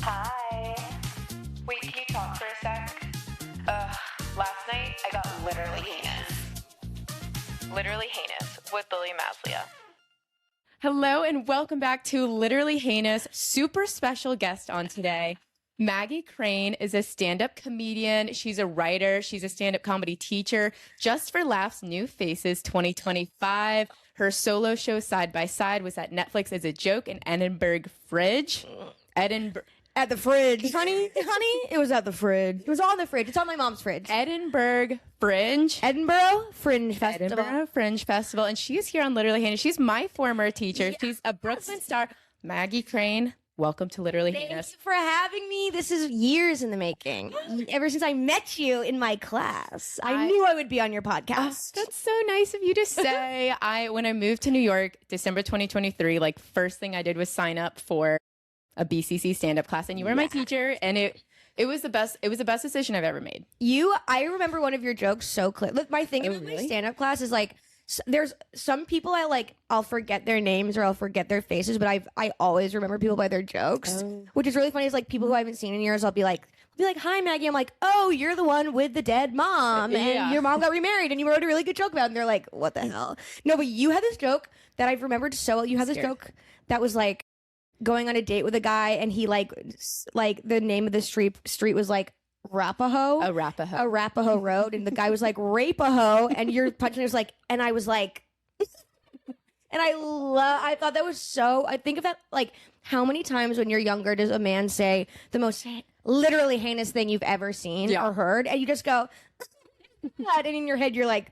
Hi. Wait, can you talk for a sec? Last night I got literally heinous. Literally heinous with Lily Maslia. Hello and welcome back to Literally Heinous. Super special guest on today. Maggie Crane is a stand-up comedian. She's a writer. She's a stand-up comedy teacher. Just for Laughs New Faces 2025. Her solo show Side by Side was at Netflix as a joke in Edinburgh Fridge. At the fridge. Honey, it was at the fridge. It was on the fridge. It's on my mom's fridge. Edinburgh Fringe. Edinburgh Fringe Festival. Edinburgh Fringe Festival. And she is here on Literally Heinous. She's my former teacher. Yes. She's a Brooklyn star. Maggie Crane, welcome to Literally Thank Heinous. you for having me. This is years in the making. Ever since I met you in my class, I knew I would be on your podcast. That's so nice of you to say. When I moved to New York, December 2023, like first thing I did was sign up for a BCC stand-up class, and you were my teacher, and it was the best decision I've ever made. I remember one of your jokes so clear. Look, my thing about my stand-up class is like, there's some people I'll forget their names or I'll forget their faces, but I always remember people by their jokes, which is really funny. Is like people who I haven't seen in years, I'll be like, hi Maggie. I'm like, oh, you're the one with the dead mom, and your mom got remarried, and you wrote a really good joke about it. And they're like, what the hell? No, but you had this joke that I've remembered so well. You had this joke that was like going on a date with a guy, and he like the name of the street was like Arapahoe Road, and the guy was like Rapahoe, and your punchline was like, and I was like, and I thought that was so. I think of that, like, how many times when you're younger does a man say the most literally heinous thing you've ever seen or heard, and you just go, and in your head you're like.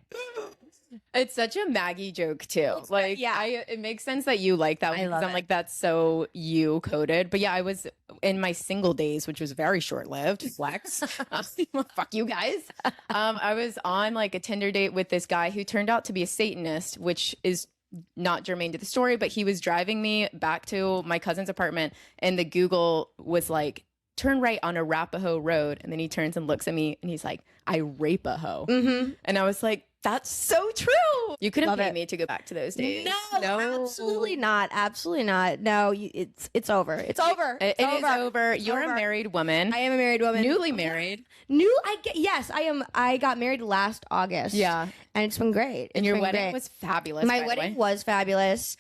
It's such a Maggie joke too. Like, it makes sense that you like that one. I'm like, that's so you coded. But yeah, I was in my single days, which was very short-lived. Flex. Fuck you guys. I was on like a Tinder date with this guy who turned out to be a Satanist, which is not germane to the story, but he was driving me back to my cousin's apartment, and the Google was like, turn right on Arapahoe Road. And then he turns and looks at me and he's like, I rape a hoe. And I was like, that's so true. You couldn't pay me to go back to those days. No, absolutely not. Absolutely not. No, it's over. It's over. It is over. You're a married woman. I am a married woman. Newly married. Yes, I am. I got married last August. Yeah. And it's been great. And your wedding was fabulous. My wedding was fabulous.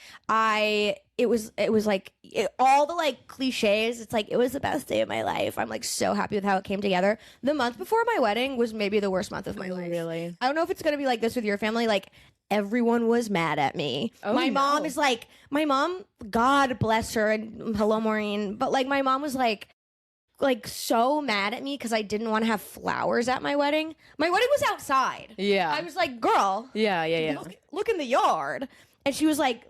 It was like all the like cliches. It's like, it was the best day of my life. I'm like so happy with how it came together. The month before my wedding was maybe the worst month of my life. Really? I don't know if it's going to be like this with your family. Like, everyone was mad at me. My mom is like, God bless her, and hello Maureen, but like my mom was like so mad at me because I didn't want to have flowers at my wedding. My wedding was outside. Yeah. I was like, girl. Yeah. Look in the yard. And she was like,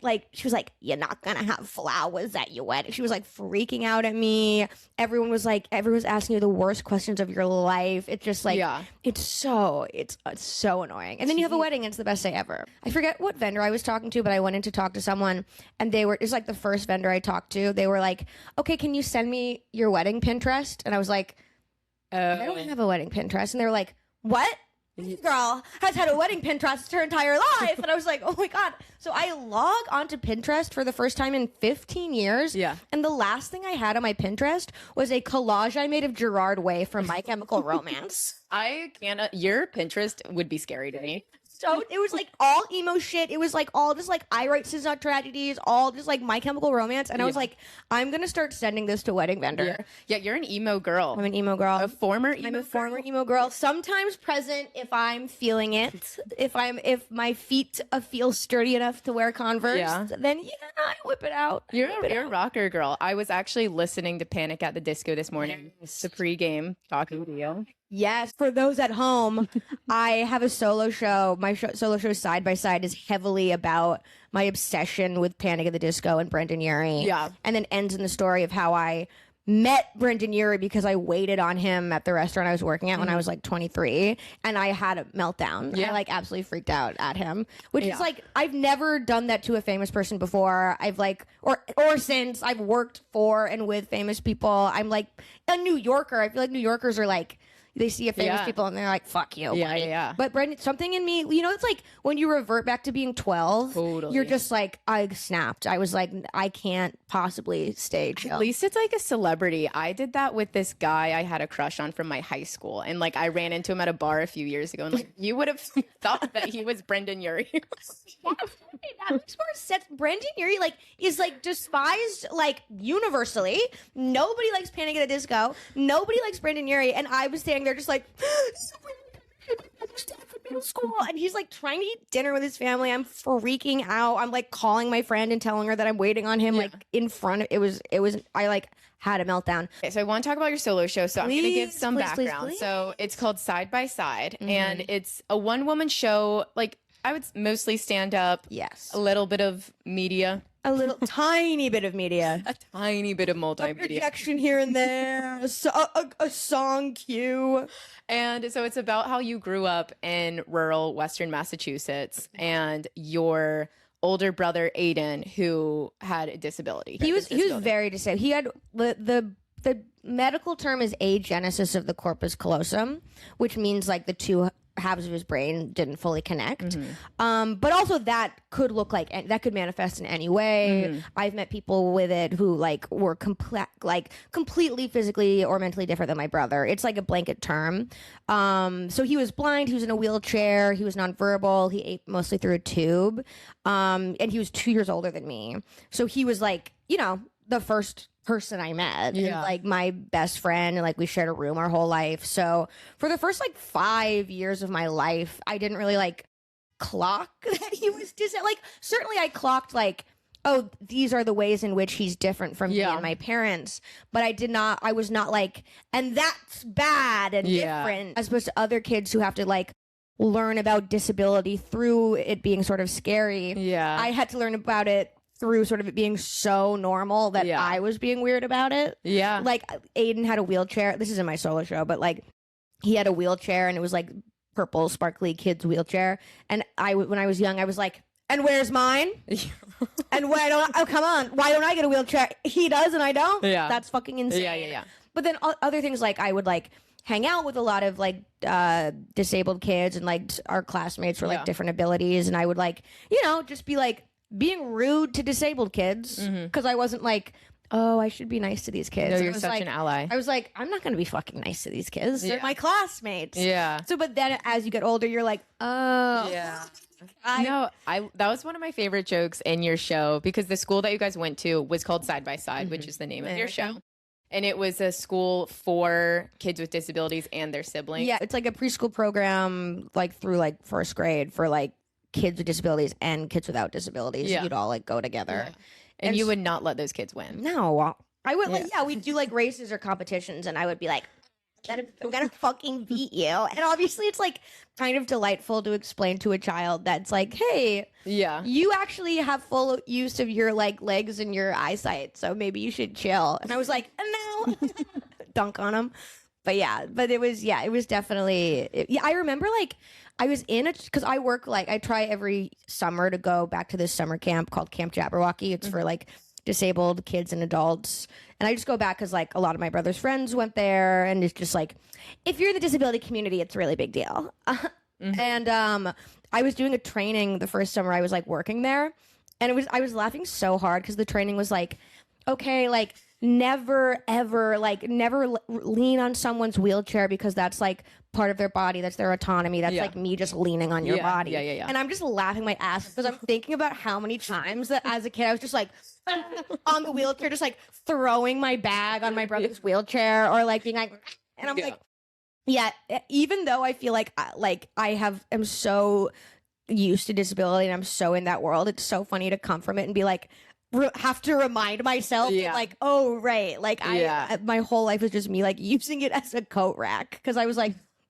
you're not gonna have flowers at your wedding. She was like freaking out at me. Everyone was asking you the worst questions of your life. It's just like, it's so annoying. And then you have a wedding and it's the best day ever. I forget what vendor I was talking to, but I went in to talk to someone, and it's like the first vendor I talked to. They were like, okay, can you send me your wedding Pinterest? And I was like, I don't have a wedding Pinterest. And they were like, what? This girl has had a wedding Pinterest her entire life. And I was like, oh my God. So I log onto Pinterest for the first time in 15 years. Yeah. And the last thing I had on my Pinterest was a collage I made of Gerard Way from My Chemical Romance. I can't. Your Pinterest would be scary to me. So it was like all emo shit. It was like all just like I Write Scissor Tragedies, all just like My Chemical Romance. And I was like, I'm going to start sending this to wedding vendor. Yeah, you're an emo girl. I'm an emo girl. I'm a former emo girl. Sometimes present if I'm feeling it. If my feet feel sturdy enough to wear Converse, then I whip it out. You're a rocker girl. I was actually listening to Panic at the Disco this morning. The pregame talking to you. Yes, for those at home, I have a solo show. My solo show Side by Side is heavily about my obsession with Panic at the Disco and Brendon Urie. Yeah. And then ends in the story of how I met Brendon Urie because I waited on him at the restaurant I was working at when I was like 23, and I had a meltdown. I like absolutely freaked out at him, which is like, I've never done that to a famous person before. I've like, or since I've worked for and with famous people. I'm like a New Yorker. I feel like New Yorkers are like, they see a famous people and they're like, fuck you. Yeah. But Brendon, something in me, it's like when you revert back to being 12, you're just like, I snapped. I was like, I can't possibly stay chill. At least it's like a celebrity. I did that with this guy I had a crush on from my high school. And like I ran into him at a bar a few years ago and like you would have thought that he was Brendon Urie. That makes more sense. Brendon Urie is despised universally. Nobody likes Panic at the Disco. Nobody likes Brendon Urie, and I was standing there just like school, and he's like trying to eat dinner with his family. I'm freaking out. I'm like calling my friend and telling her that I'm waiting on him in front of it was I had a meltdown. Okay, so I want to talk about your solo show. So I'm going to give some background. Please. So it's called Side by Side, and it's a one-woman show. Like I would mostly stand up. Yes. A little bit of media. A little tiny bit of media. A tiny bit of multimedia. A projection here and there. A song cue. And so it's about how you grew up in rural Western Massachusetts and your older brother Aiden, who had a disability. He was very disabled. He had the medical term is agenesis of the corpus callosum, which means like the two halves of his brain didn't fully connect. But also that could look like, that could manifest in any way. I've met people with it who were completely physically or mentally different than my brother. It's like a blanket term. So he was blind, he was in a wheelchair, he was nonverbal, he ate mostly through a tube. And he was 2 years older than me. So he was the first person I met, and my best friend, and we shared a room our whole life. So for the first 5 years of my life, I didn't really clock that he was certainly I clocked oh, these are the ways in which he's different from me and my parents, but I was not and that's bad and different, as opposed to other kids who have to learn about disability through it being sort of scary. I had to learn about it through sort of it being so normal that I was being weird about it. Aiden had a wheelchair. This is in my solo show, but he had a wheelchair, and it was purple sparkly kid's wheelchair. And when I was young, I was like, and where's mine? And why don't come on, why don't I get a wheelchair? He does and I don't. That's fucking insane. But then other things I would hang out with a lot of disabled kids, and our classmates were different abilities, and I would just be being rude to disabled kids because I wasn't oh, I should be nice to these kids. No, you're such an ally. I was I'm not going to be fucking nice to these kids. They're my classmates. Yeah. So, but then as you get older, you're oh. Yeah. That was one of my favorite jokes in your show, because the school that you guys went to was called Side by Side, which is the name of your show. And it was a school for kids with disabilities and their siblings. Yeah, it's a preschool program through first grade for kids with disabilities and kids without disabilities. You'd all go together. And you would not let those kids win. No, I would we'd do races or competitions, and I would be I'm gonna fucking beat you. And obviously it's kind of delightful to explain to a child that's hey, you actually have full use of your legs and your eyesight, so maybe you should chill. And I was no. Dunk on him. But it was definitely I remember I was in it because I work I try every summer to go back to this summer camp called Camp Jabberwocky. It's for disabled kids and adults, and I just go back because a lot of my brother's friends went there, and it's just if you're in the disability community, it's a really big deal. And I was doing a training the first summer I was working there, and I was laughing so hard because the training was okay, never ever never lean on someone's wheelchair, because that's part of their body, that's their autonomy, that's me just leaning on your body. And I'm just laughing my ass because I'm thinking about how many times that as a kid I was just on the wheelchair, just throwing my bag on my brother's wheelchair, or being and I'm even though I feel I am so used to disability and I'm so in that world, it's so funny to come from it and be have to remind myself oh right, my whole life was just me using it as a coat rack, because I was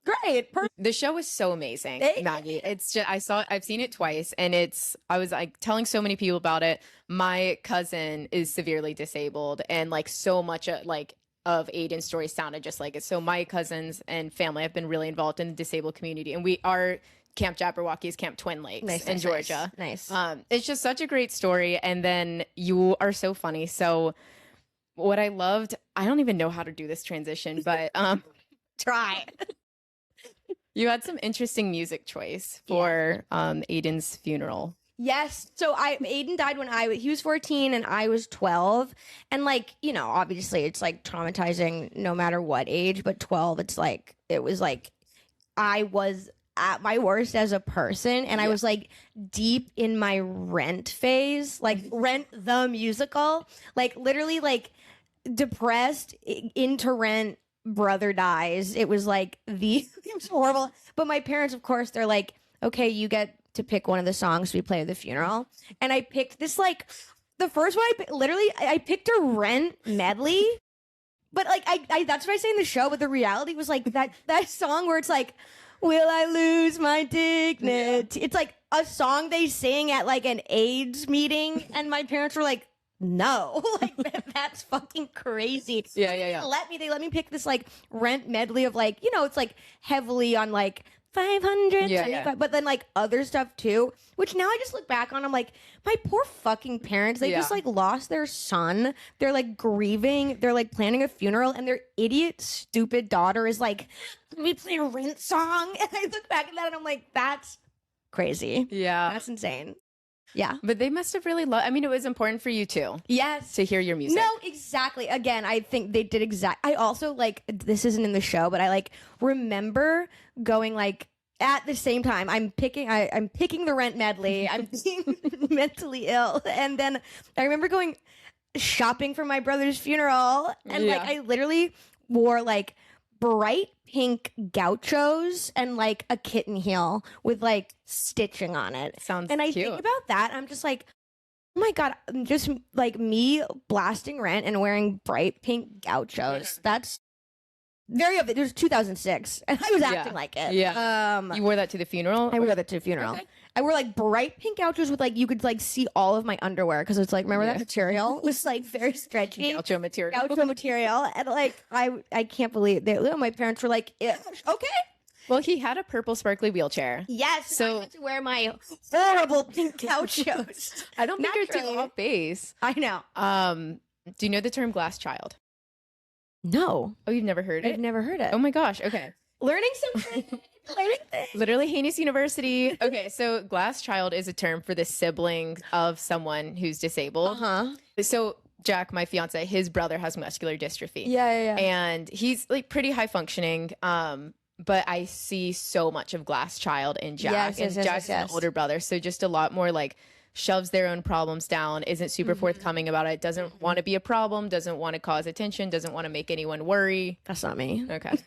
great. The show is so amazing, Maggie. It's just I've seen it twice, and I was telling so many people about it. My cousin is severely disabled, and so much of Aiden's story sounded just like it. So my cousins and family have been really involved in the disabled community, and our Camp Jabberwocky is Camp Twin Lakes in Georgia. Nice. It's just such a great story, and then you are so funny. So what I loved, I don't even know how to do this transition, but Try. You had some interesting music choice for Aiden's funeral. Yes. So Aiden died when he was 14 and I was 12. And like, you know, obviously it's like traumatizing no matter what age, but 12, it was like I was at my worst as a person and I was like deep in my Rent phase, like Rent the musical, like literally like depressed into Rent, brother dies. It was like it was horrible. But my parents, of course, they're like, okay, you get to pick one of the songs we play at the funeral. And I picked this, like, the first one, I picked a Rent medley. But, like, I that's what I say in the show, but the reality was, like, that song where it's, like, will I lose my dignity? Yeah. It's, like, a song they sing at, like, an AIDS meeting, and my parents were like, no, like that's fucking crazy. Yeah. They let me pick this, like, Rent medley of, like, you know, it's, like, heavily on, like, 500, but then like other stuff too, which now I just look back on, I'm like, my poor fucking parents, they just like lost their son, they're like grieving, they're like planning a funeral, and their idiot stupid daughter is like, let me play a Rent song. And I look back at that and I'm like, that's crazy. That's insane. Yeah. But they must have really loved, I mean, it was important for you too. Yes. To hear your music. No, exactly. Again, I think they did I also, like, this isn't in the show, but I, like, remember going, like, at the same time, I'm picking the Rent medley. I'm being mentally ill. And then I remember going shopping for my brother's funeral. And, like, I literally wore, like, bright pink gauchos and like a kitten heel with like stitching on it. Sounds and I cute. think about that, I'm just like, oh my god, just like me blasting Rent and wearing bright pink gauchos. That's very of it. It was 2006 and I was acting like it. You wore that to the funeral? I wore that to the funeral. Okay. I wore like bright pink gauchos with like, you could like see all of my underwear because it's like, remember that material? It was like very stretchy. Gaucho material. And like, I can't believe that my parents were like, yeah, okay. Well, he had a purple sparkly wheelchair. Yes. So I had to wear my horrible pink gauchos. I don't think you're too off base. I know. Do you know the term glass child? No. Oh, you've never heard it? I've never heard it. Oh my gosh. Okay. Learning something. Literally Haney's University. Okay, so glass child is a term for the sibling of someone who's disabled. So Jack, my fiance, his brother has muscular dystrophy. Yeah. And he's like pretty high functioning. But I see so much of glass child in Jack. Yes, Jack's an older brother, so just a lot more like shoves their own problems down, isn't super forthcoming about it, doesn't want to be a problem, doesn't want to cause attention, doesn't want to make anyone worry. That's not me. Okay.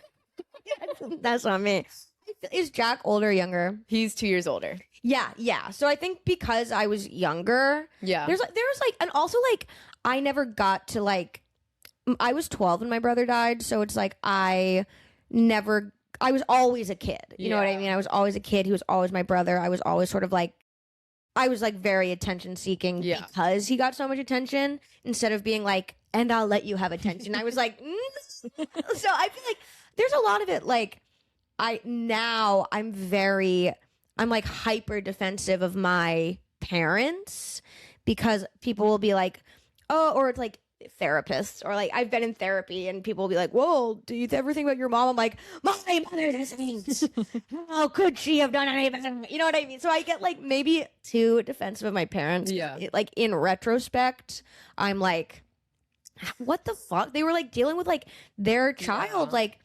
That's not me. Is Jack older or younger? He's 2 years older. Yeah. So I think because I was younger, there's like, and also like, I never got to like, I was 12 when my brother died. So it's like, I was always a kid. You know what I mean? I was always a kid. He was always my brother. I was always sort of like, I was like very attention seeking because he got so much attention instead of being like, and I'll let you have attention. I was like, So I feel like there's a lot of it. Like I'm like hyper defensive of my parents because people will be like, oh, or it's like therapists or like I've been in therapy and people will be like, whoa, do you ever think about your mom? I'm like, my mother doesn't. How could she have done anything? You know what I mean? So I get like maybe too defensive of my parents. Like in retrospect, I'm like, what the fuck? They were like dealing with like their child like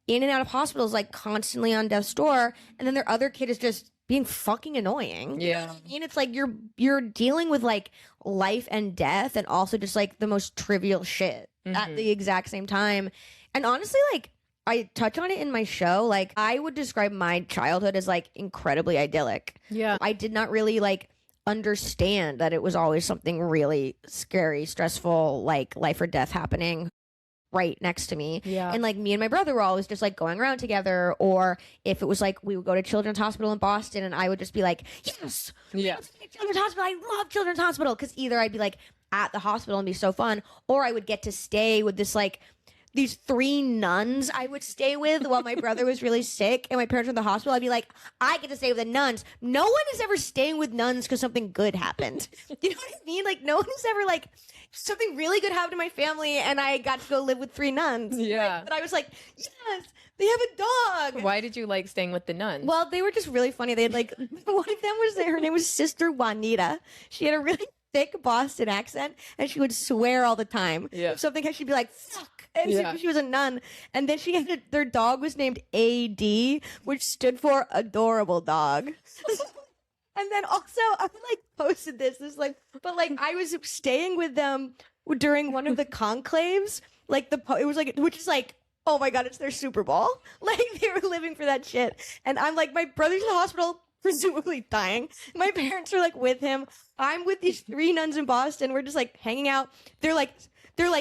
in and out of hospitals, like constantly on death's door, and then their other kid is just being fucking annoying. You know what I mean? It's like you're dealing with like life and death and also just like the most trivial shit at the exact same time. And honestly, like I touch on it in my show, like I would describe my childhood as like incredibly idyllic. I did not really like understand that it was always something really scary, stressful, like life or death happening right next to me. And like me and my brother were always just like going around together, or if it was like we would go to Children's Hospital in Boston and I would just be like, yes, Children's Hospital, I love Children's Hospital, because either I'd be like at the hospital and be so fun, or I would get to stay with this like these 3 nuns I would stay with while my brother was really sick and my parents were in the hospital. I'd be like, I get to stay with the nuns. No one is ever staying with nuns because something good happened. You know what I mean? Like, no one is ever like, something really good happened to my family and I got to go live with 3 nuns. Yeah. But I was like, yes, they have a dog. Why did you like staying with the nuns? Well, they were just really funny. They had like, one of them was there. Her name was Sister Juanita. She had a really thick Boston accent and she would swear all the time. Yeah. If something, she'd be like, fuck. And she was a nun. And then she had their dog was named AD, which stood for adorable dog. And then also, I like posted this but like I was staying with them during one of the conclaves. Like it was like, which is like, oh my God, it's their Super Bowl. Like they were living for that shit. And I'm like, my brother's in the hospital, presumably dying. My parents are like with him. I'm with these 3 nuns in Boston. We're just like hanging out. They're like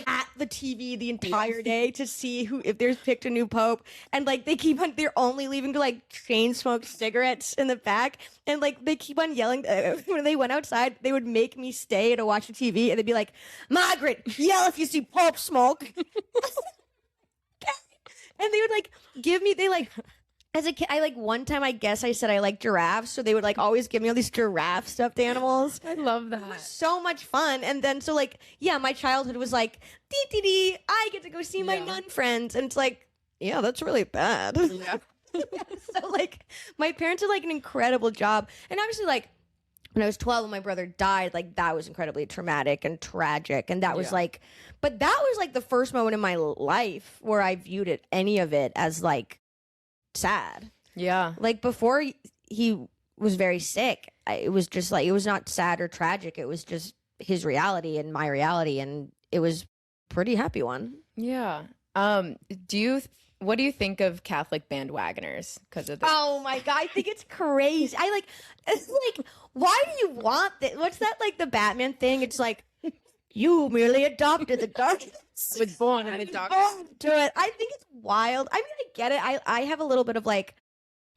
at the TV the entire day to see if there's picked a new pope. And like they're only leaving to like chain smoke cigarettes in the back. And like they keep on yelling. When they went outside, they would make me stay to watch the TV. And they'd be like, Margaret, yell if you see pope smoke. And they would like give me, as a kid, one time I guess I said I like giraffes, so they would like always give me all these giraffe stuffed animals. I love that. It was so much fun. And then so like, yeah, my childhood was like, dee, I get to go see my nun friends. And it's like, yeah, that's really bad. Yeah. So like my parents did like an incredible job. And obviously like when I was 12 and my brother died, like that was incredibly traumatic and tragic. And that was like, but that was like the first moment in my life where I viewed any of it as like sad. Yeah. Like before he was very sick, it was just like, it was not sad or tragic. It was just his reality and my reality. And it was a pretty happy one. Yeah. What do you think of Catholic bandwagoners because of this? Oh my God, I think it's crazy. It's like, why do you want this? What's that, like the Batman thing? It's like, you merely adopted the darkness. Was born in the darkness. To it. I think it's wild. I mean, I get it. I have a little bit of like,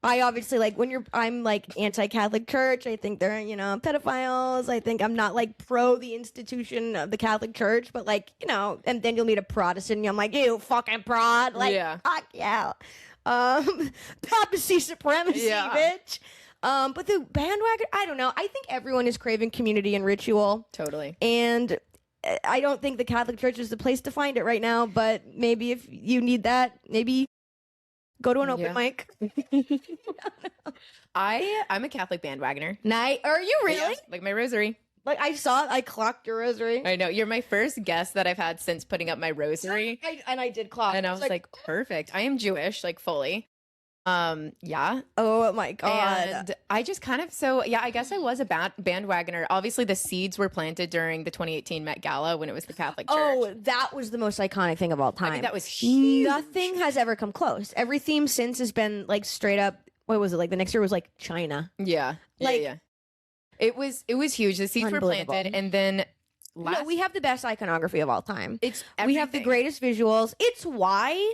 I obviously like I'm like anti-Catholic Church. I think they're, pedophiles. I think I'm not like pro the institution of the Catholic Church, but like, and then you'll meet a Protestant and I'm like, you fucking prod. Like, fuck yeah. Papacy supremacy, bitch. But the bandwagon, I don't know. I think everyone is craving community and ritual. Totally. And I don't think the Catholic Church is the place to find it right now, but maybe if you need that, maybe go to an open mic. I'm a Catholic bandwagoner. Are you really? Yeah, like my rosary. Like I clocked your rosary. I know. You're my first guest that I've had since putting up my rosary. I did clock. And I was like, perfect. I am Jewish, like fully. Yeah. Oh my God. And I just I guess I was a bandwagoner. Obviously the seeds were planted during the 2018 Met Gala when it was the Catholic Church. Oh, that was the most iconic thing of all time. I mean, that was huge. Nothing has ever come close. Every theme since has been like straight up, what was it? Like the next year was like China. Yeah. Yeah. It was huge. The seeds were planted and then we have the best iconography of all time. We have the greatest visuals. It's why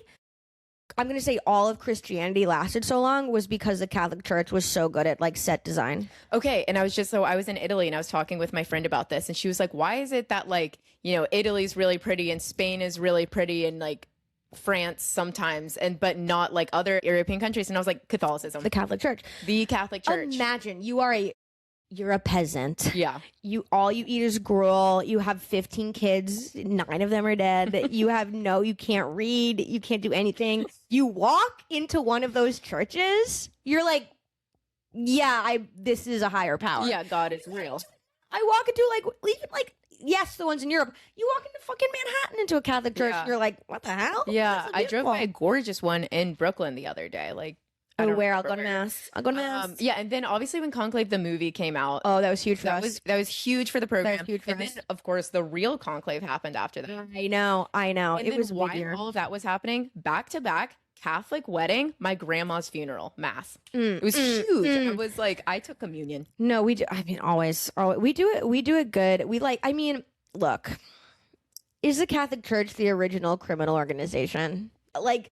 I'm going to say all of Christianity lasted so long was because the Catholic Church was so good at like set design. Okay. And I was in Italy and I was talking with my friend about this and she was like, why is it that like, Italy's really pretty and Spain is really pretty and like France sometimes but not like other European countries? And I was like, Catholicism. The Catholic Church. The Catholic Church. Imagine you're a peasant. Yeah. All you eat is gruel. You have 15 kids. 9 of them are dead. you can't read. You can't do anything. You walk into one of those churches. You're like, this is a higher power. Yeah, God is real. I walk into yes, the ones in Europe. You walk into fucking Manhattan into a Catholic church and you're like, what the hell? Yeah. I drove by a gorgeous one in Brooklyn the other day. Like, I'll go to mass. Yeah, and then obviously when Conclave the movie came out, that was huge for us. That was huge for the program. That was huge for us. Then, of course, the real Conclave happened after that. I know. And it was while all of that was happening, back to back, Catholic wedding, my grandma's funeral, mass. It was huge. It was like I took communion. No, we do. I mean, always. We do it. We do it good. Look, is the Catholic Church the original criminal organization? Like,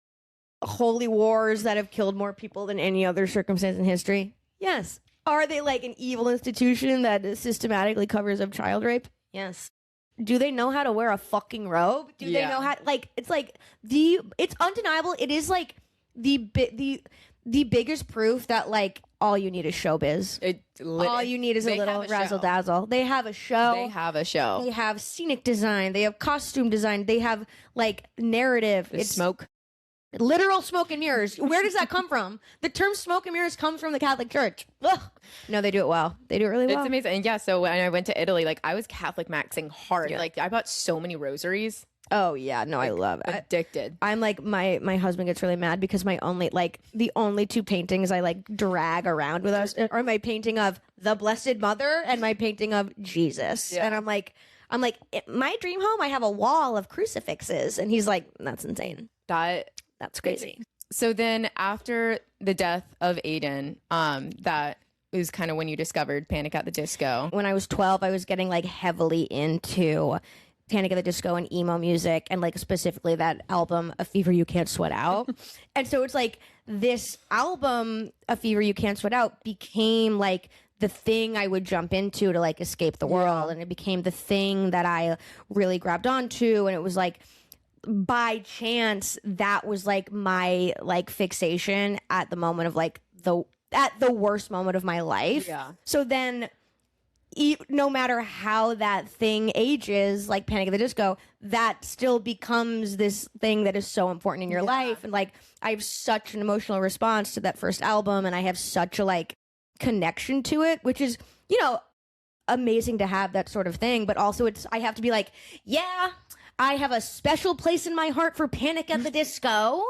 holy wars that have killed more people than any other circumstance in history? Yes. Are they like an evil institution that systematically covers up child rape? Yes. do they know how to wear a fucking robe? Do they know how, like, it's like it's undeniable. It is like the biggest proof that like all you need is showbiz. All you need is a little razzle dazzle. They have a show. They have a show. They have scenic design. They have costume design. They have like narrative. It's smoke. Literal smoke and mirrors. Where does that come from? The term smoke and mirrors comes from the Catholic Church. Ugh. No, they do it well. They do it really well. It's amazing. And yeah, so when I went to Italy, like I was Catholic maxing hard. Yeah. Like I bought so many rosaries. Oh yeah, no, like, I love it. Addicted. I'm like my husband gets really mad because the only two paintings I like drag around with us are my painting of the Blessed Mother and my painting of Jesus. Yeah. And I'm like, my dream home, I have a wall of crucifixes, and he's like, that's insane. That's crazy. So then after the death of Aiden, that was kind of when you discovered Panic at the Disco. When I was 12, I was getting like heavily into Panic at the Disco and emo music, and like specifically that album, A Fever You Can't Sweat Out. And so it's like this album, A Fever You Can't Sweat Out, became like the thing I would jump into to like escape the world. And it became the thing that I really grabbed onto. And it was like, by chance, that was like my like fixation at the moment of like at the worst moment of my life. Yeah. So then no matter how that thing ages, like Panic at the Disco, that still becomes this thing that is so important in your life. And like I have such an emotional response to that first album, and I have such a like connection to it, which is, you know, amazing to have that sort of thing. But also I have to be like, yeah, I have a special place in my heart for Panic at the Disco,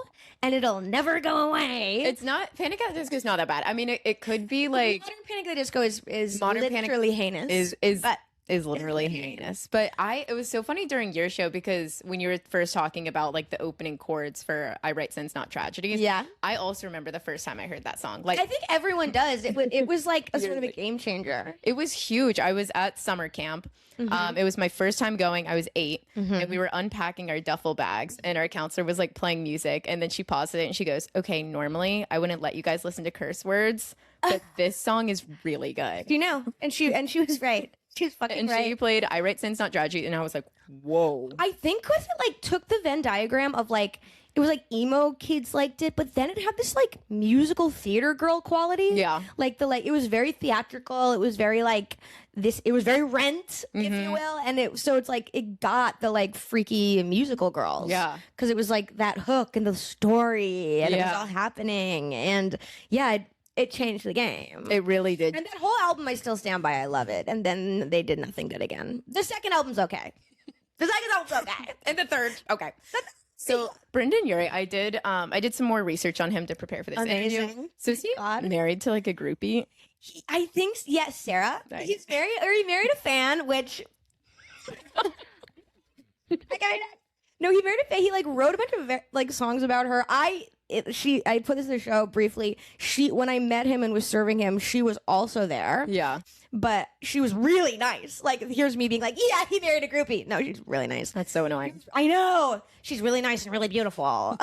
and it'll never go away. It's not, Panic at the Disco is not that bad. I mean, it could be like modern Panic at the Disco is literally heinous. Is literally heinous. But it was so funny during your show because when you were first talking about like the opening chords for I Write Sins Not Tragedies, I also remember the first time I heard that song. Like I think everyone does. It was like a sort of a game changer. It was huge. I was at summer camp. Mm-hmm. It was my first time going. I was 8, and we were unpacking our duffel bags, and our counselor was like playing music, and then she paused it and she goes, "Okay, normally I wouldn't let you guys listen to curse words, but this song is really good." You know, and she was right. She was fucking right. And she played I Write Sins Not Tragedy, and I was like, whoa. I think because it like took the Venn diagram of like, it was like emo kids liked it, but then it had this like musical theater girl quality. Yeah. Like it was very theatrical. It was very like it was very Rent, if you will. And it's like it got the like freaky musical girls. Yeah. Because it was like that hook and the story, and it was all happening. And yeah, it changed the game. It really did. And that whole album I still stand by. I love it. And then they did nothing good again. The second album's okay. And the third, okay. So Brendon Urie, I did some more research on him to prepare for this interview. So is he married to like a groupie? I think yes, Sarah. Nice. He married a fan, which no, he married a fan. He like wrote a bunch of like songs about her. I put this in the show briefly. When I met him and was serving him, she was also there. Yeah. But she was really nice. Like, here's me being like, yeah, he married a groupie. No, she's really nice. That's so annoying. I know. She's really nice and really beautiful.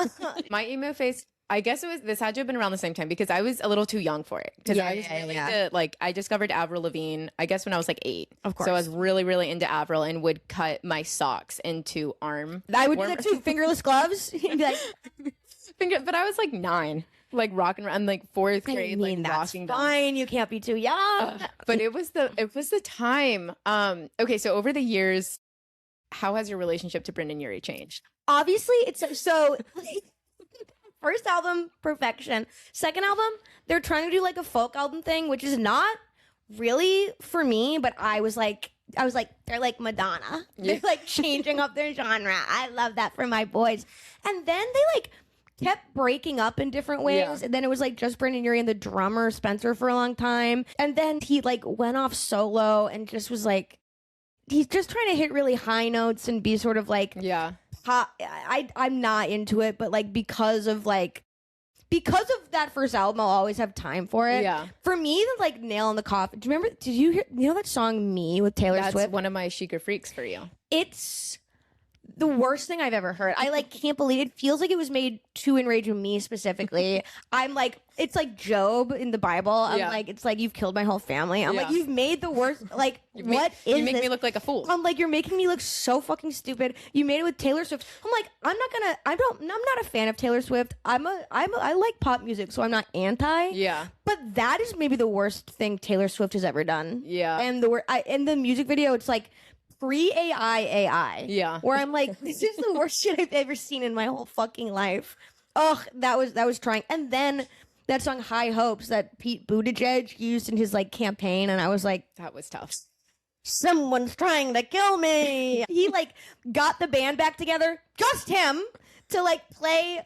My emo phase, I guess this had to have been around the same time because I was a little too young for it. Because I discovered Avril Lavigne, I guess when I was like 8. Of course. So I was really, really into Avril and would cut my socks into arm. I would do that too. Fingerless gloves. You'd be like... But I was like 9, like rocking around, like 4th grade, like rocking. Fine, you can't be too young. But it was the time. Okay, so over the years, how has your relationship to Brendon Urie changed? Obviously, it's so. First album, perfection. Second album, they're trying to do like a folk album thing, which is not really for me. But I was like, they're like Madonna. They're like changing up their genre. I love that for my boys. And then they like kept breaking up in different ways. Yeah. And then it was like just Brendon Urie and the drummer Spencer for a long time. And then he like went off solo and just was like, he's just trying to hit really high notes and be sort of like, pop. I'm not into it, but like because of that first album, I'll always have time for it. Yeah. For me, the like nail in the coffin. Do you remember? Did you know that song "Me" with Taylor Swift? That's one of my chic freaks for you. It's the worst thing I've ever heard. I like can't believe it. Feels like it was made to enrage me specifically. I'm like, it's like Job in the Bible. I'm like, it's like you've killed my whole family. I'm like, you've made the worst. Like, you make me look like a fool. I'm like, you're making me look so fucking stupid. You made it with Taylor Swift. I'm like, I'm not a fan of Taylor Swift. I like pop music, so I'm not anti. Yeah. But that is maybe the worst thing Taylor Swift has ever done. Yeah. And in the music video, it's like pre-AI. Yeah. Where I'm like, this is the worst shit I've ever seen in my whole fucking life. Ugh, that was trying. And then that song High Hopes that Pete Buttigieg used in his like campaign, and I was like, that was tough. Someone's trying to kill me. He like got the band back together, just him, to play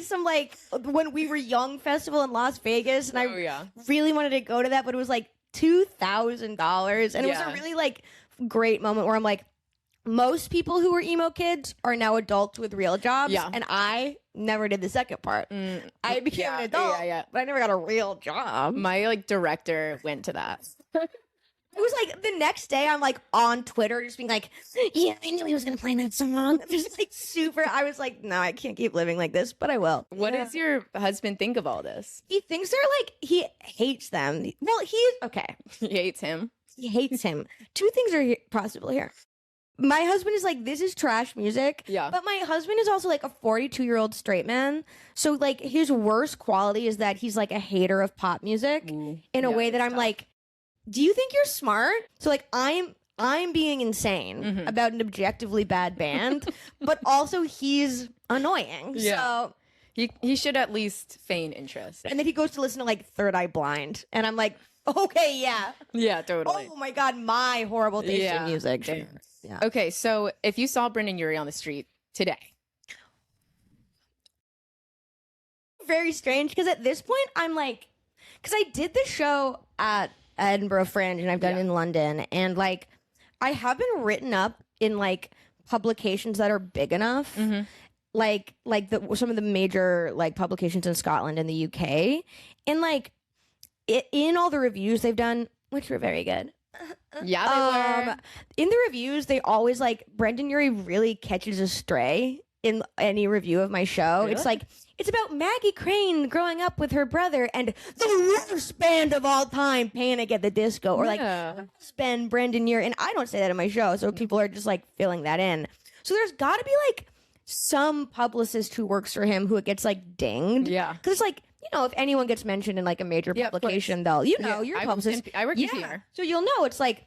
some like When We Were Young festival in Las Vegas, and I really wanted to go to that, but it was like $2,000, and it was a really like great moment where I'm like, most people who were emo kids are now adults with real jobs, and I never did the second part. I became an adult, but I never got a real job. My like director went to that. It was like the next day I'm like on Twitter just being like, yeah, I knew he was gonna play that song. Just like super. I was like, no, I can't keep living like this, but I will. What does your husband think of all this? He thinks they're like, he hates them. Well, he's okay. He hates him. He hates him. Two things are possible here. My husband is like, this is trash music. Yeah. But my husband is also like a 42-year-old straight man. So like his worst quality is that he's like a hater of pop music in a way that I'm like, do you think you're smart? So like I'm being insane about an objectively bad band, but also he's annoying. Yeah. So he should at least feign interest. And then he goes to listen to like Third Eye Blind, and I'm like, okay, yeah. Yeah, totally. Oh my God, my horrible taste in music. Sure. Yeah. Okay, so if you saw Brendon Urie on the street today. Very strange, because at this point I'm like, because I did the show at Edinburgh Fringe and I've done it in London, and like I have been written up in like publications that are big enough, like some of the major like publications in Scotland and the UK, and like in all the reviews they've done, which were very good. Yeah, they were. In the reviews, they always like Brendon Urie really catches a stray in any review of my show. Really? It's like, it's about Maggie Crane growing up with her brother and the worst band of all time, Panic at the Disco, or like spend Brendon Urie. And I don't say that in my show, so people are just like filling that in. So there's got to be like some publicist who works for him who it gets like dinged. Yeah, because it's like, you know, if anyone gets mentioned in like a major publication, they'll, you know, you're a publicist. I work in PR. So you'll know. It's like,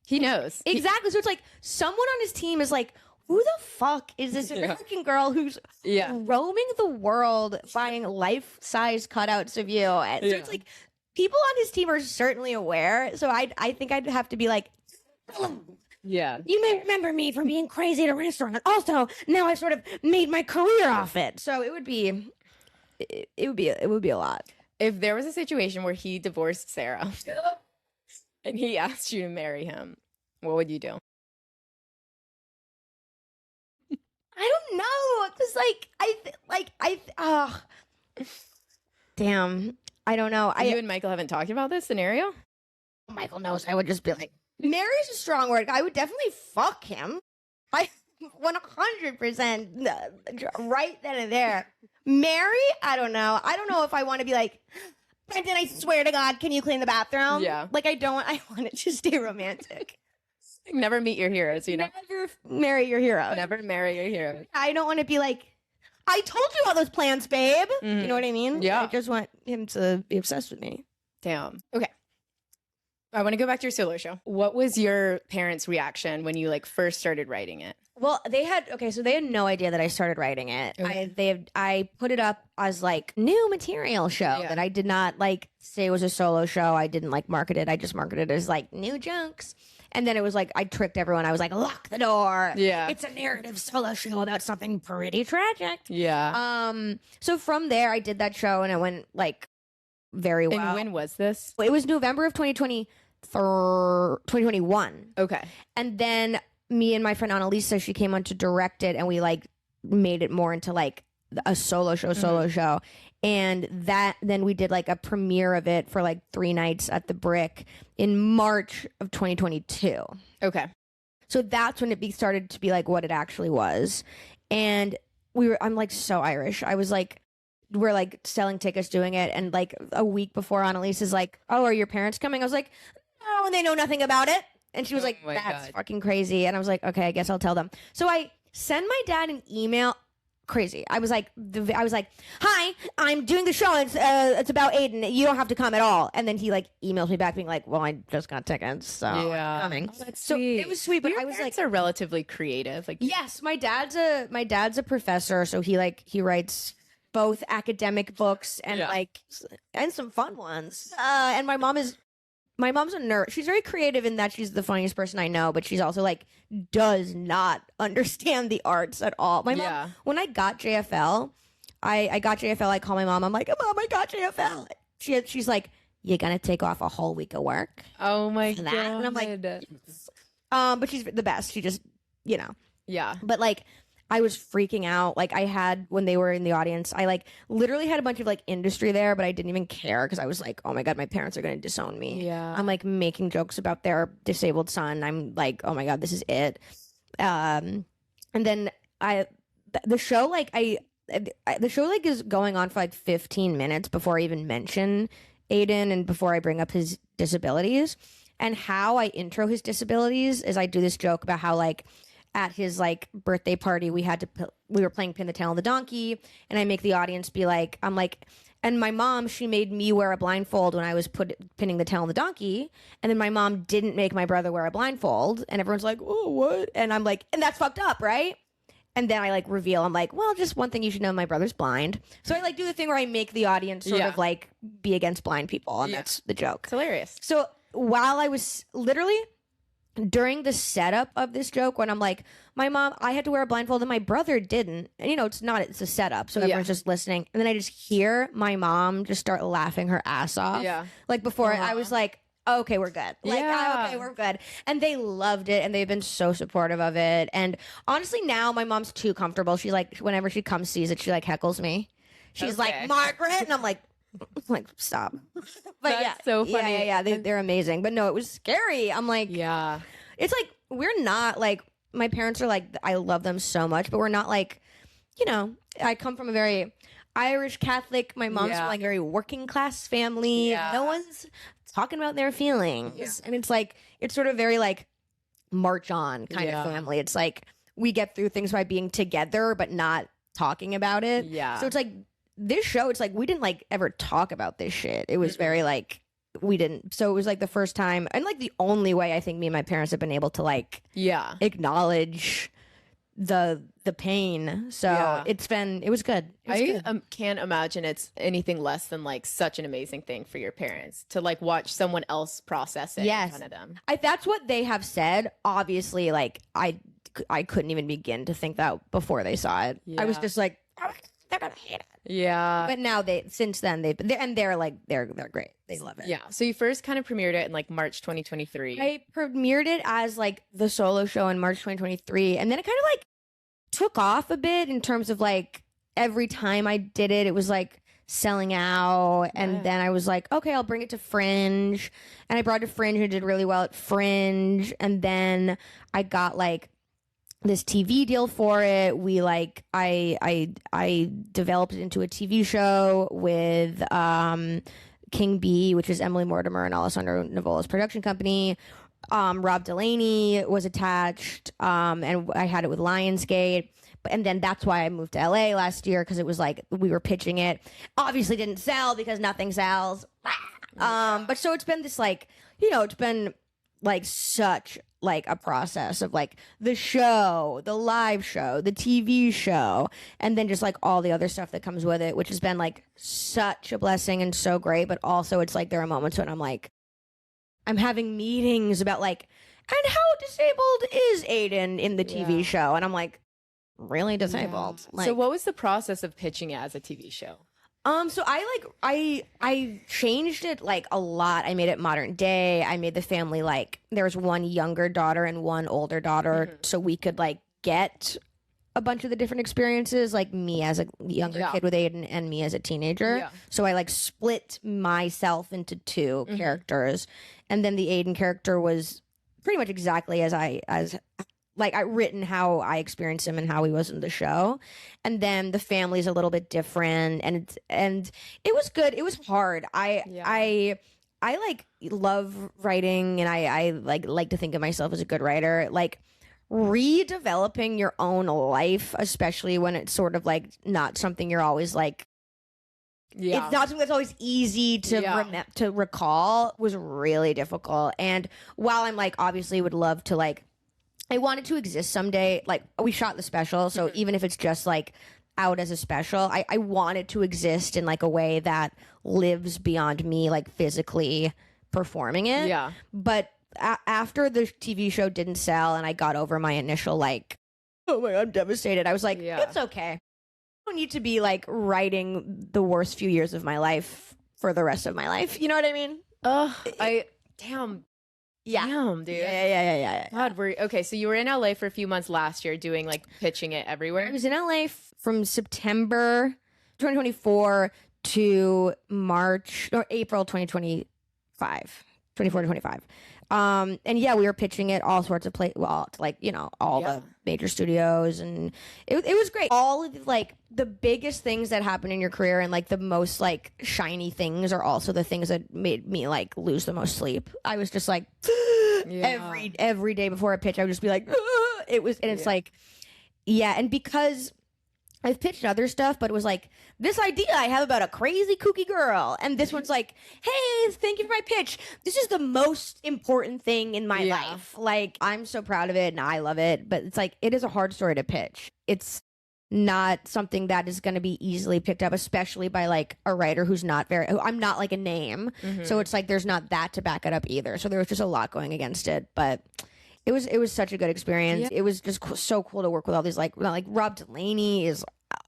he knows. Exactly. So it's like someone on his team is like, who the fuck is this American girl who's roaming the world buying life-size cutouts of you? And so it's like, people on his team are certainly aware. So I think I'd have to be like, yeah, you may remember me from being crazy at a restaurant. Also, now I've sort of made my career off it. So it would be a lot. If there was a situation where he divorced Sarah and he asked you to marry him, what would you do? I don't know, because damn, I don't know. You and Michael haven't talked about this scenario? Michael knows. I would just be like, marry's a strong word. I would definitely fuck him. I 100% right then and there. Marry? I don't know. I don't know if I want to be like, Brendon, I swear to God, can you clean the bathroom? Yeah. Like, I want it to stay romantic. Never meet your heroes, you know? Never marry your hero. Never marry your hero. I don't want to be like, I told you all those plans, babe. You know what I mean? Yeah. I just want him to be obsessed with me. Damn. Okay. I want to go back to your solo show. What was your parents' reaction when you like first started writing it? Well, they had no idea that I started writing it. Okay. I put it up as like new material show that I did not like say it was a solo show. I didn't like market it. I just marketed it as like new jokes. And then it was like, I tricked everyone. I was like, lock the door. Yeah. It's a narrative solo show about something pretty tragic. Yeah. So from there, I did that show and it went like very well. And when was this? It was November of 2021. Okay. And then me and my friend Annalisa, she came on to direct it and we like made it more into like a solo show. And then we did like a premiere of it for like 3 nights at the Brick in March of 2022. Okay. So that's when it started to be like what it actually was. And I'm like so Irish. I was like, we're like selling tickets, doing it. And like a week before, Annalise is like, oh, are your parents coming? I was like, no, and they know nothing about it. And she was like, that's fucking crazy. And I was like, okay, I guess I'll tell them. So I send my dad an email. Crazy. I was like, hi, I'm doing the show. It's about Aiden. You don't have to come at all. And then he like emails me back being like, well, I just got tickets, so I'm coming. Oh, that's sweet. It was sweet, but your I was parents are relatively creative. Like, yes, my dad's a professor, so he writes both academic books and and some fun ones. And my mom's a nerd. She's very creative in that she's the funniest person I know, but she's also like does not understand the arts at all. My mom, when I got JFL, I got JFL. I call my mom. I'm like, Mom, I got JFL. She's like, you're gonna take off a whole week of work. Oh my god! And I'm like, yes. But she's the best. She just, yeah. But like, I was freaking out. Like I had, when they were in the audience, I like literally had a bunch of like industry there, but I didn't even care because I was like, oh my God, my parents are going to disown me. Yeah. I'm like making jokes about their disabled son. I'm like, oh my God, this is it. And then the show is going on for like 15 minutes before I even mention Aiden and before I bring up his disabilities. And how I intro his disabilities is I do this joke about how like, at his like birthday party, we were playing Pin the Tail on the Donkey, and I make the audience be like, I'm like, and my mom, she made me wear a blindfold when I was pinning the tail on the donkey, and then my mom didn't make my brother wear a blindfold, and everyone's like, oh, what? And I'm like, and that's fucked up, right? And then I like reveal, I'm like, well, just one thing you should know, my brother's blind. So I like do the thing where I make the audience sort of like be against blind people, and that's the joke. It's hilarious. So while I was literally during the setup of this joke, when I'm like, my mom, I had to wear a blindfold and my brother didn't. And it's a setup. So everyone's just listening. And then I just hear my mom just start laughing her ass off. Yeah. Like before, I was like, okay, we're good. Like, okay, we're good. And they loved it and they've been so supportive of it. And honestly, now my mom's too comfortable. She like, whenever she comes sees it, she like heckles me. She's like, Margaret. And I'm like, stop. But that's so funny. Yeah. They're amazing. But no, it was scary. I'm like, it's like, we're not like, my parents are like, I love them so much, but we're not like, I come from a very Irish Catholic, my mom's from like a very working class family. No one's talking about their feelings. And it's like, it's sort of very like march on kind of family. It's like, we get through things by being together, but not talking about it. So it's like, this show, it's like we didn't like ever talk about this shit. It was very like we didn't. So it was like the first time and like the only way I think me and my parents have been able to like acknowledge the pain. So it was good. I can't imagine it's anything less than like such an amazing thing for your parents to like watch someone else process it in front of them. That's what they have said. Obviously, like I couldn't even begin to think that before they saw it. I was just like, they're gonna hate it. Yeah. But now since then they're great. They love it. Yeah. So you first kind of premiered it in like March 2023. I premiered it as like the solo show in March 2023. And then it kind of like took off a bit in terms of like every time I did it, it was like selling out. And then I was like, okay, I'll bring it to Fringe. And I brought it to Fringe and did really well at Fringe. And then I got like this TV deal for it. We like I developed it into a TV show with King B, which is Emily Mortimer and Alessandro Nivola's production company. Rob Delaney was attached, and I had it with Lionsgate. And then that's why I moved to LA last year, because it was like we were pitching it. Obviously didn't sell because nothing sells. But so it's been this like, it's been like such like a process of like the show, the live show, the TV show, and then just like all the other stuff that comes with it, which has been like such a blessing and so great. But also it's like there are moments when I'm like, I'm having meetings about like, and how disabled is Aiden in the TV show? And I'm like, really disabled? Like, so what was the process of pitching it as a TV show? So I changed it like a lot. I made it modern day. I made the family like there was one younger daughter and one older daughter, so we could like get a bunch of the different experiences, like me as a younger kid with Aiden and me as a teenager. So I like split myself into two characters, and then the Aiden character was pretty much exactly as I written how I experienced him and how he was in the show. And then the family's a little bit different, and it was good. It was hard. I like love writing, and I like to think of myself as a good writer. Like redeveloping your own life, especially when it's sort of like not something you're always like. Yeah. It's not something that's always easy to to recall, was really difficult. And while I'm like obviously would love to like, I want it to exist someday. Like we shot the special, so even if it's just like out as a special, I want it to exist in like a way that lives beyond me, like physically performing it. Yeah. But after the TV show didn't sell and I got over my initial like, oh my God, I'm devastated, I was like, it's okay. I don't need to be like writing the worst few years of my life for the rest of my life. You know what I mean? Damn. Yeah. Damn, dude. Yeah. God, okay, so you were in LA for a few months last year doing like pitching it everywhere. I was in LA from September 2024 to April 2025. 24 to 25. And yeah, we were pitching it all sorts of all the major studios, and it was great. All of like the biggest things that happen in your career and like the most like shiny things are also the things that made me like lose the most sleep. I was just like every day before a pitch, I would just be like, it's like, and because I've pitched other stuff, but it was like, this idea I have about a crazy kooky girl. And this one's like, hey, thank you for my pitch. This is the most important thing in my life. Like, I'm so proud of it and I love it. But it's like, it is a hard story to pitch. It's not something that is going to be easily picked up, especially by like a writer who's I'm not like a name. Mm-hmm. So it's like, there's not that to back it up either. So there was just a lot going against it. But it was such a good experience. Yeah. It was just so cool to work with all these like Rob Delaney is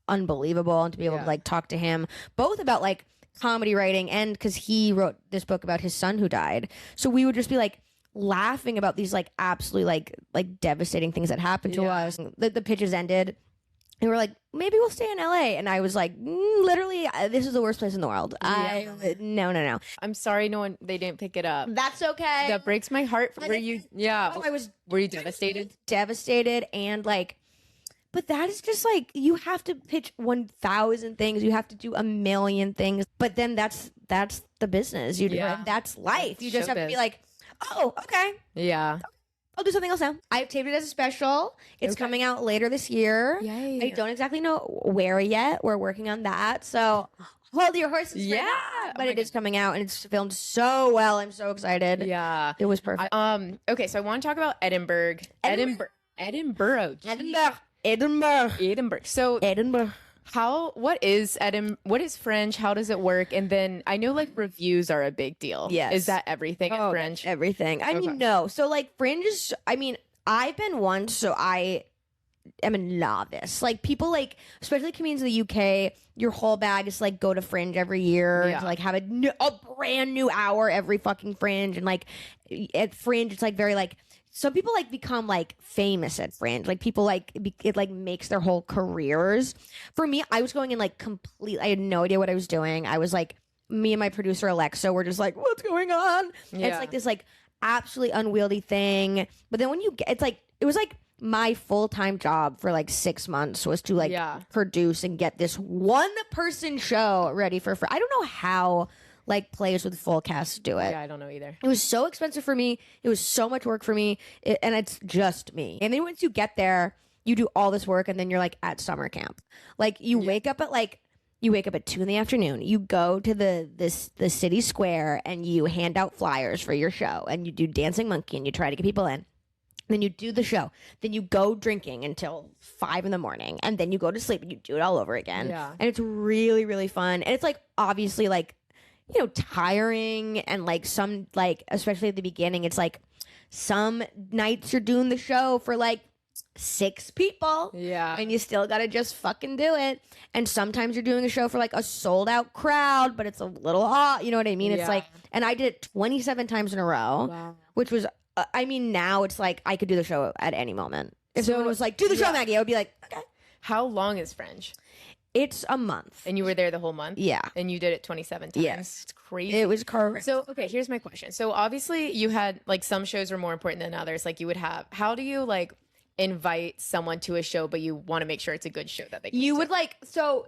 unbelievable, and to be able to like talk to him both about like comedy writing and because he wrote this book about his son who died. So we would just be like laughing about these like absolutely like devastating things that happened to us. The pitches ended. And we're like, maybe we'll stay in LA. And I was like, literally, this is the worst place in the world. Yeah. No. I'm sorry, they didn't pick it up. That's okay. That breaks my heart. Were you devastated? Devastated and like, but that is just like, you have to pitch 1,000 things. You have to do a million things. But then that's the business you do. And that's life. You just have to be like, oh, okay. Yeah. I'll do something else now. I've taped it as a special. It's coming out later this year. Yay. I don't exactly know where yet. We're working on that. So hold your horses. Yeah. But it is coming out and it's filmed so well. I'm so excited. Yeah. It was perfect. Okay, so I want to talk about Edinburgh. Edinburgh. So Edinburgh. What is Fringe? How does it work? And then I know like reviews are a big deal. Yes. Is that everything at Fringe? Everything. I mean, no. So like Fringe is, I've been once, so I am a novice. Like people like, especially comedians in the UK, your whole bag is like go to Fringe every year and to like have a brand new hour every fucking Fringe. And like at Fringe, it's like very like, some people like become like famous at Fringe. Like people like it like makes their whole careers. For me, I was going in like I had no idea what I was doing. I was like, me and my producer Alexa were just like, what's going on? Yeah. It's like this like absolutely unwieldy thing. But then when you get, it's like, it was like my full-time job for like 6 months was to like produce and get this one person show ready for I don't know how like plays with full casts do it. Yeah, I don't know either. It was so expensive for me. It was so much work for me. And it's just me. And then once you get there, you do all this work and then you're like at summer camp. Like you wake up at 2 p.m. You go to the city square and you hand out flyers for your show and you do Dancing Monkey and you try to get people in. Then you do the show. Then you go drinking until 5 a.m. and then you go to sleep and you do it all over again. Yeah. And it's really, really fun. And it's like obviously like, you know, tiring and like some like, especially at the beginning, it's like some nights you're doing the show for like 6 people. Yeah. And you still got to just fucking do it. And sometimes you're doing a show for like a sold out crowd, but it's a little hot. You know what I mean? It's like, and I did it 27 times in a row, which was, now it's like I could do the show at any moment. If someone was like, do the show, Maggie, I would be like, okay. How long is Fringe? It's a month. And you were there the whole month? Yeah. And you did it 27 times? Yes. It's crazy. It was correct. So, okay, here's my question. So, obviously, you had, like, some shows were more important than others. Like, you would have, how do you, like, invite someone to a show, but you want to make sure it's a good show that they can You would, like, so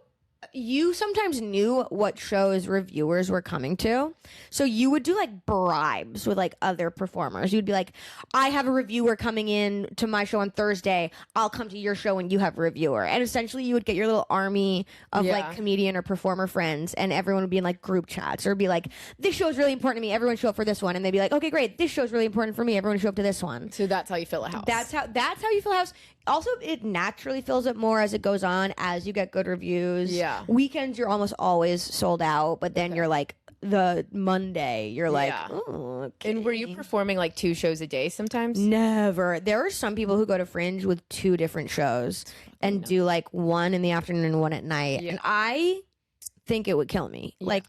you sometimes knew what shows reviewers were coming to. So you would do like bribes with like other performers. You'd be like, I have a reviewer coming in to my show on Thursday. I'll come to your show and you have a reviewer. And essentially you would get your little army of like comedian or performer friends, and everyone would be in like group chats or be like, this show is really important to me. Everyone show up for this one. And they'd be like, okay, great. This show is really important for me. Everyone show up to this one. So that's how you fill a house. That's how you fill a house. Also, it naturally fills up more as it goes on, as you get good reviews. Yeah. Weekends, you're almost always sold out, but then you're like, the Monday, you're like, oh, okay. And were you performing like 2 shows a day sometimes? Never. There are some people who go to Fringe with 2 different shows and do like one in the afternoon and one at night. Yeah. And I think it would kill me. Yeah. Like,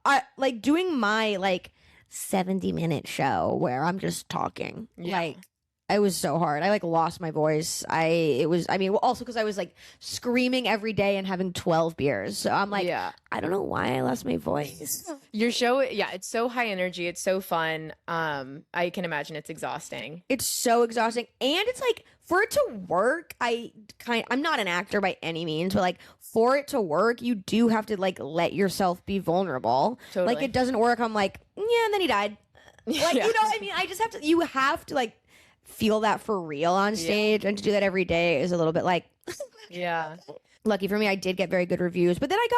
I like doing my like 70-minute show where I'm just talking. Yeah. Like, it was so hard. I like lost my voice. Also because I was like screaming every day and having 12 beers. So I'm like, I don't know why I lost my voice. Your show, it's so high energy. It's so fun. I can imagine it's exhausting. It's so exhausting. And it's like, for it to work, I'm not an actor by any means, but like for it to work, you do have to like let yourself be vulnerable. Totally. Like it doesn't work. I'm like, yeah, and then he died. Like, you know what I mean? You have to like feel that for real on stage, and to do that every day is a little bit like lucky for me. I did get very good reviews, but then I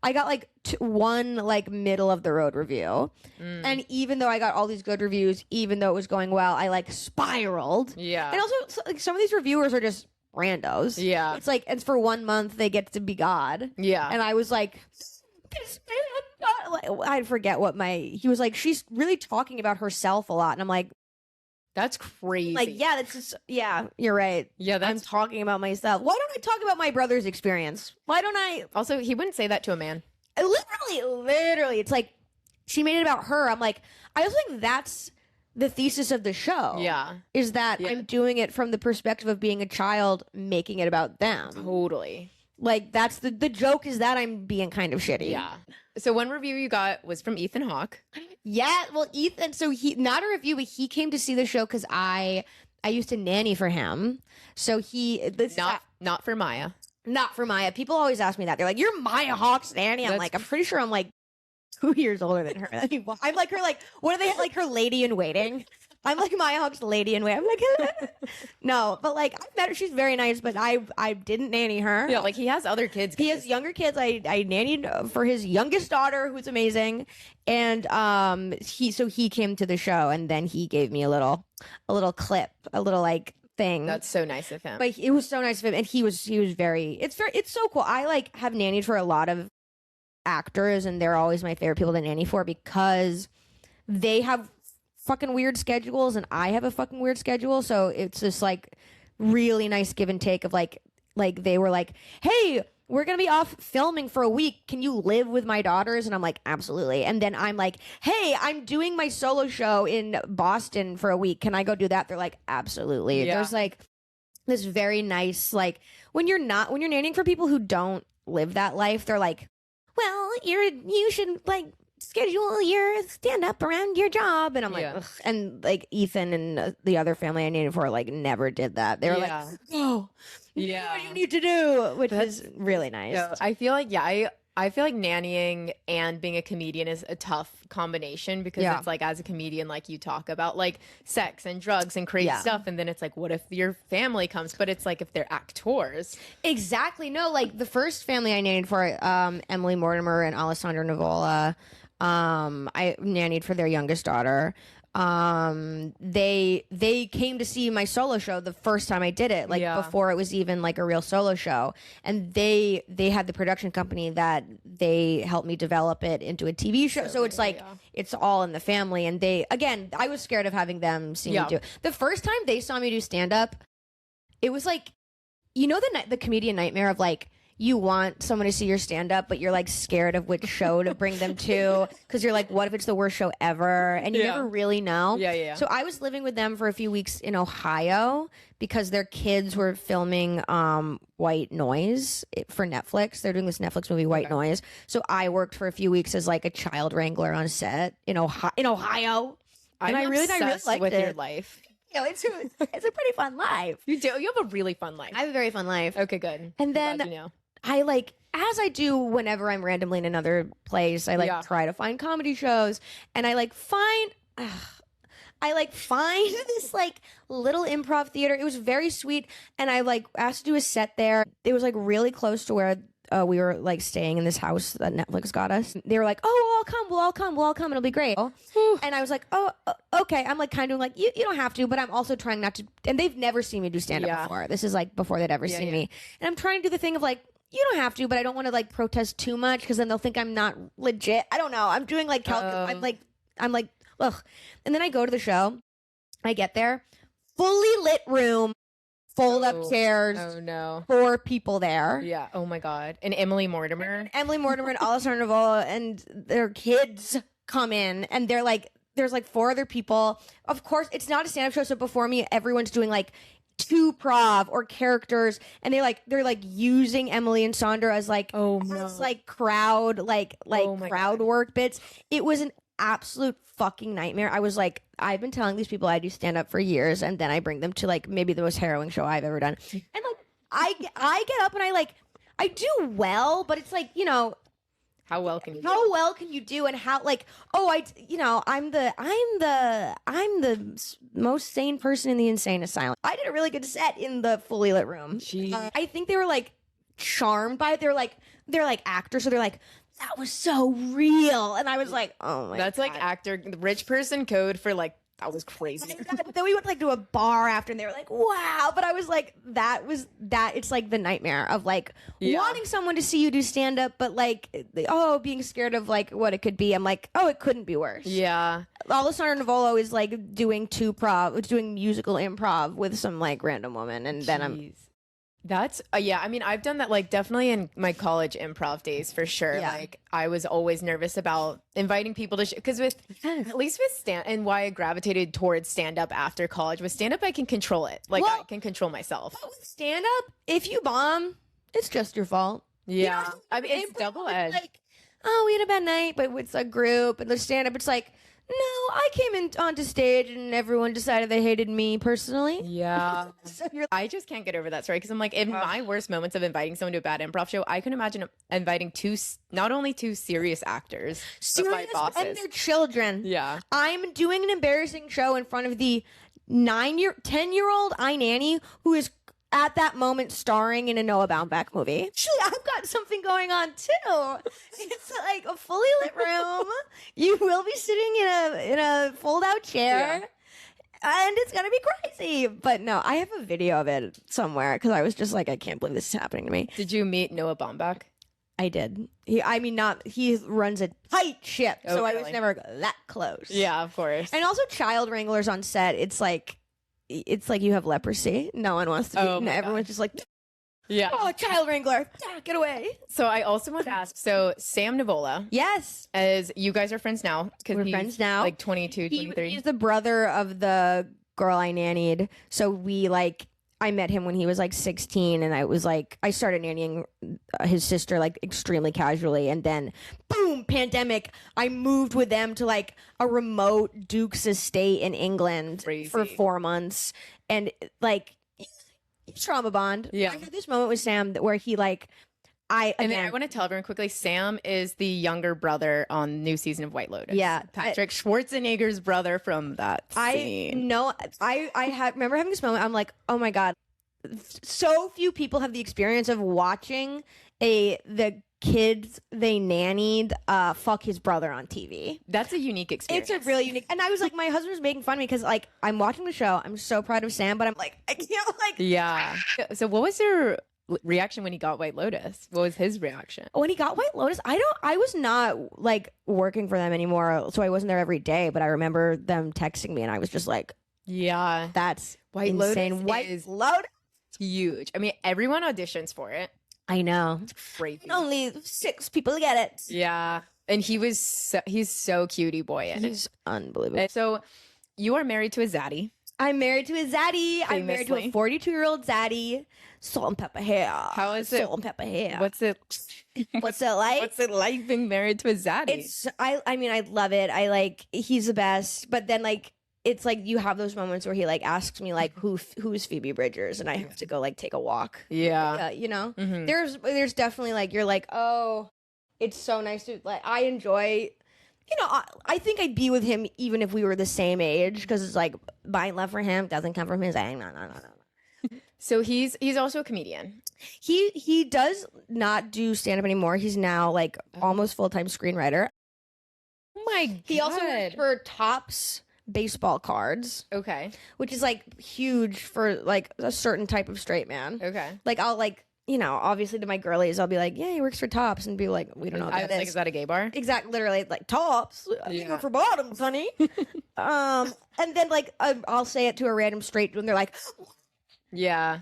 got like one like middle of the road review, and even though I got all these good reviews, even though it was going well, I like spiraled. And also like some of these reviewers are just randos. It's like it's for 1 month they get to be God. And I was like, I forget what he was like, she's really talking about herself a lot, and I'm like, that's crazy. Like, that's just, you're right. I'm talking about myself. Why don't I talk about my brother's experience? Why don't I? Also, he wouldn't say that to a man. Literally. It's like, she made it about her. I'm like, I also think that's the thesis of the show. Is that I'm doing it from the perspective of being a child, making it about them. Totally. Like, that's the joke is that I'm being kind of shitty. So one review you got was from Ethan Hawke. Yeah, well, Ethan, so he, not a review, but he came to see the show because I used to nanny for him. So not for Maya. Not for Maya. People always ask me that. They're like, you're Maya Hawke's nanny. I'm like, I'm pretty sure I'm like 2 years older than her. I'm like her, like, what are they, like her lady in waiting? I'm like Maya Hawke's lady in waiting. I'm like, no, but like I met her. She's very nice, but I didn't nanny her. Yeah, like he has other kids. He has younger kids. I nannied for his youngest daughter, who's amazing, and he came to the show, and then he gave me a little clip, a little like thing. That's so nice of him. But it was so nice of him, and he was it's so cool. I like have nannied for a lot of actors, and they're always my favorite people to nanny for because they have fucking weird schedules and I have a fucking weird schedule, so it's just like really nice give and take of like they were like, hey, we're gonna be off filming for a week, can you live with my daughters? And I'm like, absolutely. And then I'm like, hey, I'm doing my solo show in Boston for a week, can I go do that? They're like, absolutely. There's like this very nice, like when you're nannying for people who don't live that life, they're like, well, you should like schedule your stand up around your job, and I'm like, ugh. And like Ethan and the other family I nannied for like never did that. They were like, oh, what do you need to do, which is really nice. I feel like I feel like nannying and being a comedian is a tough combination because it's like, as a comedian, like you talk about like sex and drugs and crazy stuff, and then it's like, what if your family comes? But it's like if they're actors. Exactly. No, like the first family I nannied for, Emily Mortimer and Alessandra Nivola, I nannied for their youngest daughter. They came to see my solo show the first time I did it, like before it was even like a real solo show. And they had the production company that they helped me develop it into a TV show. So it's like, it's all in the family. And I was scared of having them see me do it. The first time they saw me do stand up, it was like, you know, the comedian nightmare of like, you want someone to see your stand-up, but you're like scared of which show to bring them to because you're like, what if it's the worst show ever? And you never really know. Yeah. So I was living with them for a few weeks in Ohio because their kids were filming White Noise for Netflix. They're doing this Netflix movie, White Noise. So I worked for a few weeks as like a child wrangler on set in Ohio. And I really liked with your life. It's a pretty fun life. You do. You have a really fun life. I have a very fun life. Okay, good. And then I like, as I do whenever I'm randomly in another place, I like try to find comedy shows, and I like find this like little improv theater. It was very sweet, and I like asked to do a set there. It was like really close to where we were like staying in this house that Netflix got us. They were like, "Oh, we'll all come. It'll be great." And I was like, "Oh, okay." I'm like kind of like, you don't have to, but I'm also trying not to. And they've never seen me do stand up before. This is like before they'd ever seen me. And I'm trying to do the thing of like, you don't have to, but I don't want to like protest too much because then they'll think I'm not legit. I don't know. I'm doing like I'm like, ugh. And then I go to the show. I get there, fully lit room. Fold up chairs. Oh no. 4 people there. Yeah. Oh my God. And Emily Mortimer. And Alessandro Nivola and their kids come in, and they're like, there's like 4 other people. Of course, it's not a stand-up show, so before me, everyone's doing like 2 prov or characters, and they're like using Emily and Sandra as like like crowd crowd work bits. It was an absolute fucking nightmare. I was like, I've been telling these people I do stand up for years, and then I bring them to like maybe the most harrowing show I've ever done. And like I get up and I do well, but it's like, you know, how well can you do, and how like, I'm the most sane person in the insane asylum. I did a really good set in the fully lit room. I think they were like charmed by it. They're like actors, so they're like, that was so real. And I was like, oh my God. That's like actor, rich person code for like, that was crazy. But then we went like to a bar after, and they were like, wow. But I was like, it's like the nightmare of like wanting someone to see you do stand up, but like, being scared of like what it could be. I'm like, it couldn't be worse. Yeah. Alessandro Nivola is like doing musical improv with some like random woman. And then That's I mean, I've done that like definitely in my college improv days for sure. Like I was always nervous about inviting people to because at least with stand and why I gravitated towards stand up after college. With stand up I can control it. Like I can control myself. But with stand up, if you bomb, it's just your fault. Yeah. You know, I mean, it's double edged. Like, we had a bad night, but it's a group and the stand up, it's like, no, I came in onto stage and everyone decided they hated me personally. Yeah. I just can't get over that story because I'm like, in my worst moments of inviting someone to a bad improv show, I can imagine inviting not only 2 serious actors, but my bosses. And their children. Yeah. I'm doing an embarrassing show in front of the 10-year-old Nanny, who is at that moment starring in a Noah Baumbach movie. Actually, I've got something going on too. It's like a fully lit room. You will be sitting in a fold-out chair. And it's gonna be crazy. But no, I have a video of it somewhere because I was just like, I can't believe this is happening to me. Did you meet Noah Baumbach? I did. He runs a tight ship, so really? I was never that close. Yeah, of course. And also child wranglers on set, it's like you have leprosy. No one wants to be. Everyone's just like, child wrangler, get away. So I also want to ask, so Sam Nivola. Yes. As you guys are friends now. We're friends now. Like 22, 23. He's the brother of the girl I nannied. So I met him when he was like 16, and I started nannying his sister like extremely casually, and then boom, pandemic. I moved with them to like a remote Duke's estate in England for 4 months, and like trauma bond. Yeah, I had this moment with Sam where he like. I want to tell everyone quickly, Sam is the younger brother on the new season of White Lotus. Yeah. Patrick Schwarzenegger's brother from that scene. I know. I remember having this moment. I'm like, oh my God. So few people have the experience of watching the kids they nannied fuck his brother on TV. That's a unique experience. It's a really unique. And I was like, my husband was making fun of me because like I'm watching the show. I'm so proud of Sam, but I'm like, I can't like. Yeah. So what was your reaction when he got White Lotus? What was his reaction when he got White Lotus? I was not like working for them anymore, so I wasn't there every day, but I remember them texting me and I was just like, yeah, that's White insane. Lotus White is Lotus, huge. I mean, everyone auditions for it. I know. It's crazy. Only 6 people get it. Yeah. And he's so cutie boy. And He's unbelievable. and so you are married to a zaddy. I'm married to a zaddy. I'm married to a 42-year-old zaddy. Salt and pepper hair. How is it? Salt and pepper hair. What's it like? What's it like being married to a zaddy? I mean, I love it. He's the best. But then like, it's like you have those moments where he like asks me like who's Phoebe Bridgers, and I have to go like take a walk. Yeah. You know, Mhm. there's definitely like, you're like, oh, it's so nice to like, I enjoy, you know, I think I'd be with him even if we were the same age, because it's like my love for him doesn't come from his aim. No. So he's also a comedian. He does not do stand up anymore. He's now like almost full-time screenwriter. Oh my God. He also works for Topps baseball cards. Okay. Which is like huge for like a certain type of straight man. Okay. Like I'll like, you know, obviously to my girlies, I'll be like, yeah, he works for Topps, and be like, we don't know what that is. Like, is that a gay bar? Exactly, literally, like Topps. You work for bottoms, honey. And then like I'll say it to a random straight, and they're like, yeah.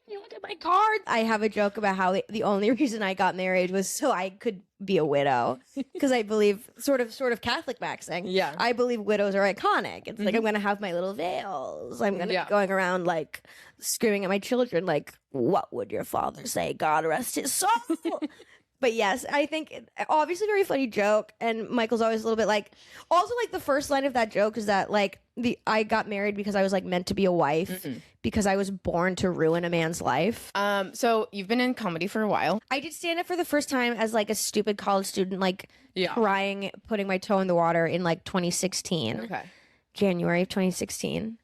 you look at my card. I have a joke about how the only reason I got married was so I could be a widow, because I believe sort of Catholic maxing. Yeah. I believe widows are iconic. It's like, I'm gonna have my little veils. I'm gonna be going around like screaming at my children like, what would your father say? God rest his soul. But yes, I think obviously very funny joke, and Michael's always a little bit like, also like the first line of that joke is that like I got married because I was like meant to be a wife, because I was born to ruin a man's life. So you've been in comedy for a while. I did stand up for the first time as like a stupid college student, like crying, putting my toe in the water in like 2016. Okay. January of 2016.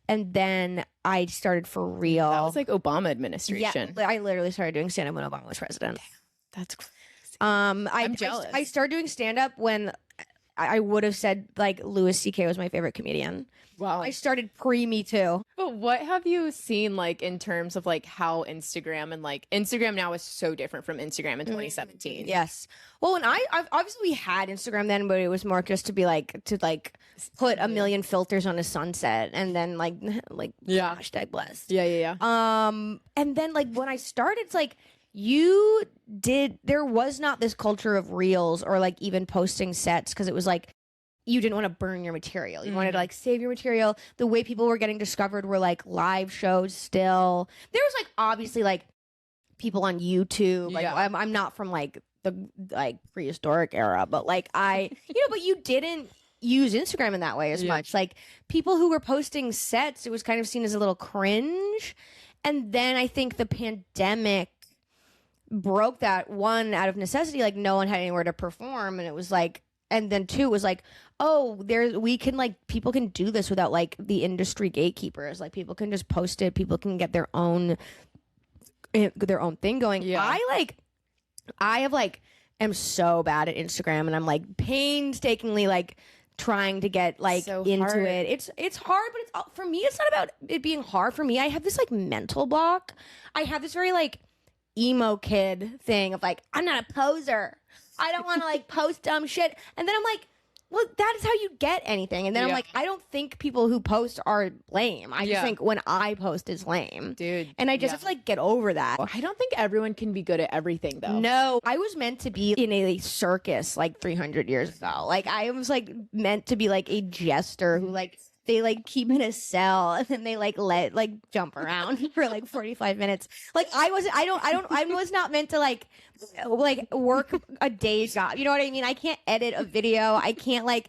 And then I started for real. That was like Obama administration. Yeah, I literally started doing stand up when Obama was president. That's crazy. I'm jealous. I started doing stand up when I would have said like Louis C.K. was my favorite comedian. Wow. I started pre-Me Too. But what have you seen like in terms of like how Instagram and like Instagram now is so different from Instagram in 2017? Yes. Well, when I've obviously we had Instagram then, but it was more just to be like put a million filters on a sunset, and then like hashtag blessed. Yeah. And then like when I started, it's like there was not this culture of reels or like even posting sets, because it was like you didn't want to burn your material. You wanted to like save your material. The way people were getting discovered were like live shows still. There was like obviously like people on YouTube. Like I'm not from like the like prehistoric era, but like but you didn't use Instagram in that way as much. Like people who were posting sets, it was kind of seen as a little cringe. And then I think the pandemic broke that, one, out of necessity, like no one had anywhere to perform, and it was like, and then two, it was like, oh, we can like, people can do this without like the industry gatekeepers. Like people can just post it, people can get their own thing going. I am so bad at Instagram, and I'm like painstakingly like trying to get like so into hard. it. It's hard, but for me, it's not about it being hard. For me, I have this like mental block. I have this very like emo kid thing of like, I'm not a poser. I don't want to like post dumb shit. And then I'm like, well, that is how you get anything. And then I'm like, I don't think people who post are lame. I just think when I post is lame. Dude. And I just have to like get over that. I don't think everyone can be good at everything though. No, I was meant to be in a circus like 300 years ago. Like I was like meant to be like a jester who like they like keep in a cell, and then they like let like jump around for like 45 minutes. Like I was not meant to like work a day job. You know what I mean? I can't edit a video. I can't like,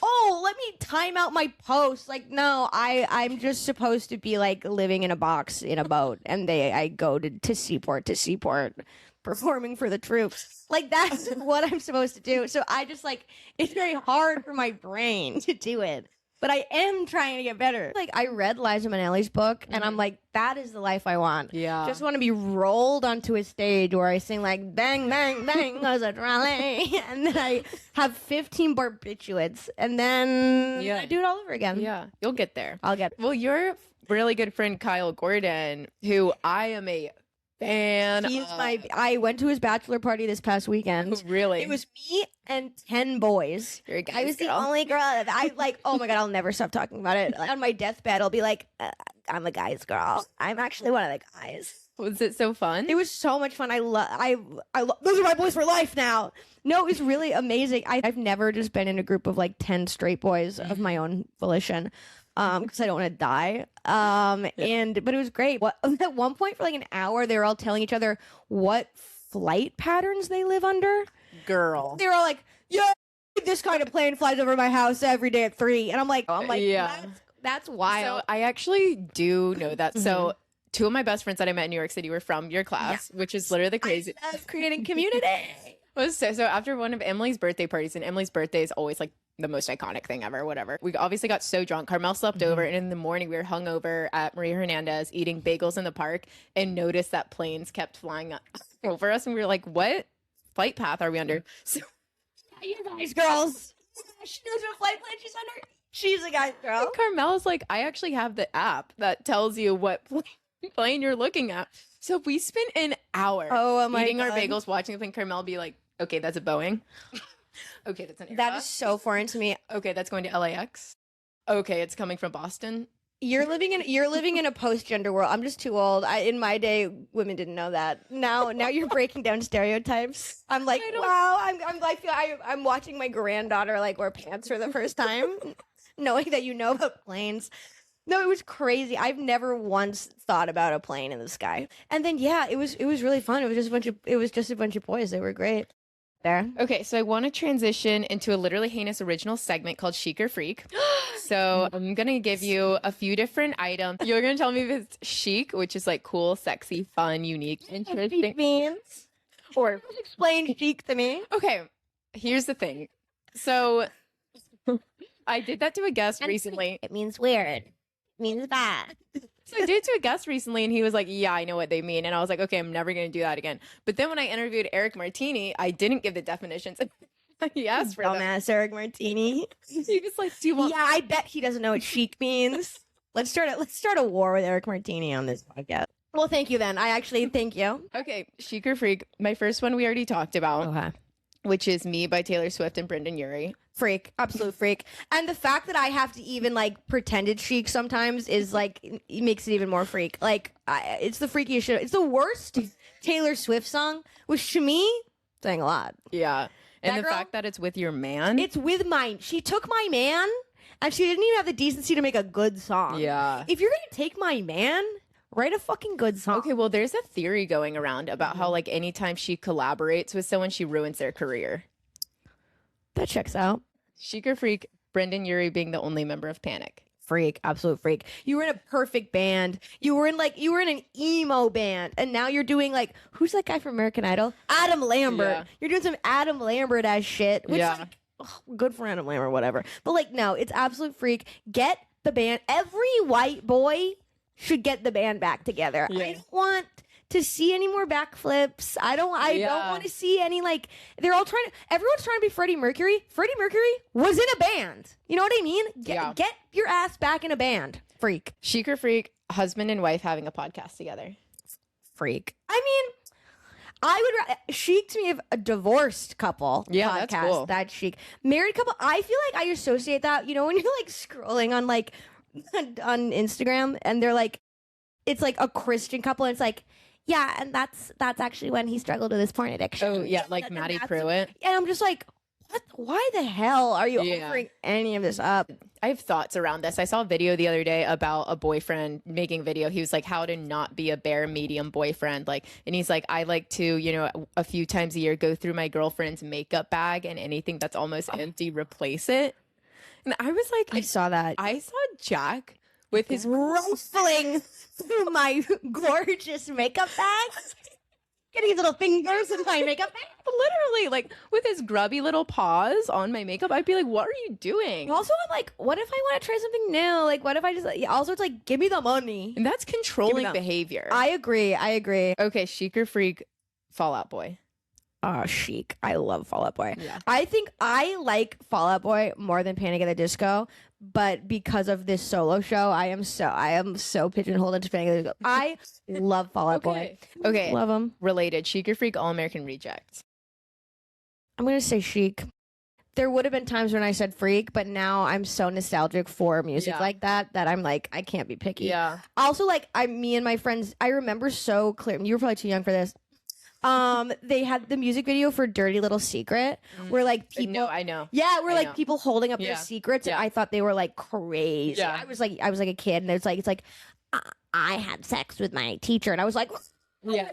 oh, let me time out my post. Like, no, I'm just supposed to be like living in a box in a boat, and I go to seaport to seaport performing for the troops. Like that's what I'm supposed to do. So I just like, it's very hard for my brain to do it. But I am trying to get better. Like, I read Liza Minnelli's book, and I'm like, that is the life I want. Yeah. Just want to be rolled onto a stage where I sing, like, bang, bang, bang, goes a trolley. And then I have 15 barbiturates, and then I do it all over again. Yeah, you'll get there. I'll get it. Well, your really good friend, Kyle Gordon, who I am a fan He's of. I went to his bachelor party this past weekend. Really? It was me and 10 boys. You're a guy's I was girl. the only girl. I like, oh my God, I'll never stop talking about it. On my deathbed, I'll be like, I'm a guy's girl. I'm actually one of the guys. Was it so fun? It was so much fun. I love those are my boys for life now. No, it was really amazing. I've never just been in a group of like 10 straight boys of my own volition. Because I don't want to die. But it was great. At one point for like an hour, they were all telling each other what flight patterns they live under. Girl. They were all like, yeah, this kind of plane flies over my house every day at 3. And I'm like, yeah, that's wild. So I actually do know that. So 2 of my best friends that I met in New York City were from your class, which is literally the crazy. I love creating community. So after one of Emily's birthday parties, and Emily's birthday is always like the most iconic thing ever, whatever. We obviously got so drunk. Carmel slept over, and in the morning we were hungover at Maria Hernandez eating bagels in the park and noticed that planes kept flying over us. And we were like, what flight path are we under? So you guys, girls. She knows what flight plan she's under. She's a guy's girl. And Carmel's like, I actually have the app that tells you what plane you're looking at. So we spent an hour eating our bagels, watching the plane. Carmel be like, okay, that's a Boeing. Okay, that's an Airbus. That is so foreign to me. Okay, that's going to LAX. Okay, it's coming from Boston. You're living in a post-gender world. I'm just too old. In my day, women didn't know that. Now you're breaking down stereotypes. I'm like, wow. I'm watching my granddaughter like wear pants for the first time, knowing that you know about planes. No, it was crazy. I've never once thought about a plane in the sky. And then it was really fun. It was just a bunch of boys. They were great. There. Okay, so I want to transition into a literally heinous original segment called Chic or Freak. So I'm going to give you a few different items. You're going to tell me if it's chic, which is like cool, sexy, fun, unique, interesting. Chic means? Or explain chic to me. Okay, here's the thing. So I did that to a guest recently. It means weird. It means bad. So I did it to a guest recently, and he was like, yeah, I know what they mean. And I was like, okay, I'm never going to do that again. But then when I interviewed Eric Martini, I didn't give the definitions. He asked for them. Dumbass Eric Martini. He was like, do you want... Yeah, I bet he doesn't know what chic means. Let's start a war with Eric Martini on this podcast. Well, thank you then. I actually thank you. Okay, Chic or Freak. My first one we already talked about, which is Me by Taylor Swift and Brendon Urie. Freak, absolute freak. And the fact that I have to even like pretend it's chic sometimes is like, it makes it even more freak. Like, it's the freakiest shit. It's the worst Taylor Swift song, which to me, saying a lot. Yeah. And the fact that it's with your man. It's with she took my man and she didn't even have the decency to make a good song. Yeah. If you're going to take my man, write a fucking good song. Okay, well, there's a theory going around about how like anytime she collaborates with someone, she ruins their career. That checks out. Chic or Freak, Brendon Urie being the only member of Panic. Freak, absolute freak. You were in a perfect band. You were in an emo band, and now you're doing like, who's that guy from American Idol? Adam Lambert. Yeah. You're doing some Adam Lambert ass shit. Which is like, good for Adam Lambert, whatever. But like, no, it's absolute freak. Get the band. Every white boy should get the band back together. Yeah. I don't want to see any more backflips. I don't want to see any like everyone's trying to be Freddie Mercury. Freddie Mercury was in a band. You know what I mean? Get your ass back in a band. Freak. Chic or Freak, husband and wife having a podcast together. Freak. I mean, I would chic to me if a divorced couple podcast. That's cool. That's chic. Married couple, I feel like I associate that, you know, when you're like scrolling on like on Instagram and they're like, it's like a Christian couple and it's like, yeah, and that's actually when he struggled with his porn addiction. Oh, yeah, like Maddie Pruitt. And I'm just like, what? Why the hell are you offering any of this up? I have thoughts around this. I saw a video the other day about a boyfriend making a video. He was like, how to not be a bare medium boyfriend. Like, and he's like, I like to, you know, a few times a year go through my girlfriend's makeup bag and anything that's almost empty, replace it. And I was like, I saw that. I saw Jack with his rifling through my gorgeous makeup bag, getting his little fingers in my makeup bag. Literally, like with his grubby little paws on my makeup, I'd be like, "What are you doing?" Also, I'm like, "What if I want to try something new? Like, what if I just?" Also, it's like, "Give me the money." And that's controlling behavior. I agree. Okay, Chic or Freak, Fall Out Boy. Chic. I love Fall Out Boy. Yeah. I think I like Fall Out Boy more than Panic at the Disco, but because of this solo show, I am so pigeonholed into Panic at the Disco. I love Fall Out Boy. Okay. Love them. Related, Chic or Freak, All American Rejects. I'm gonna say chic. there would have been times when I said freak, but now I'm so nostalgic for music like that I'm like, I can't be picky. Yeah. Also, like, me and my friends, I remember so clear. You were probably too young for this. They had the music video for Dirty Little Secret where like people. No, I know. Yeah, where like people holding up their secrets, and I thought they were like crazy. Yeah. I was like a kid, and it's like I had sex with my teacher, and I was like, yeah.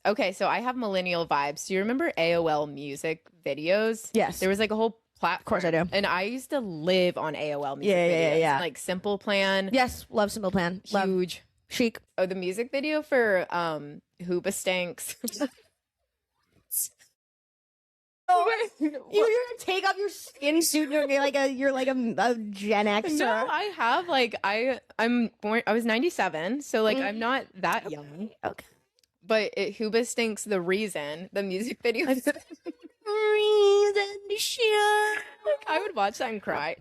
Okay, so I have millennial vibes. Do you remember AOL music videos? Yes. There was like a whole platform. Of course I do. And I used to live on AOL music videos. Yeah. Like Simple Plan. Yes, love Simple Plan. Huge. Love. Chic. Oh, the music video for Hooba Stanks. You're gonna take off your skin suit and you're like a Gen Xer. No, I have like I'm born. I was 97, so like I'm not that young. Okay. But Hooba Stinks, the music video. Reason I would watch that and cry.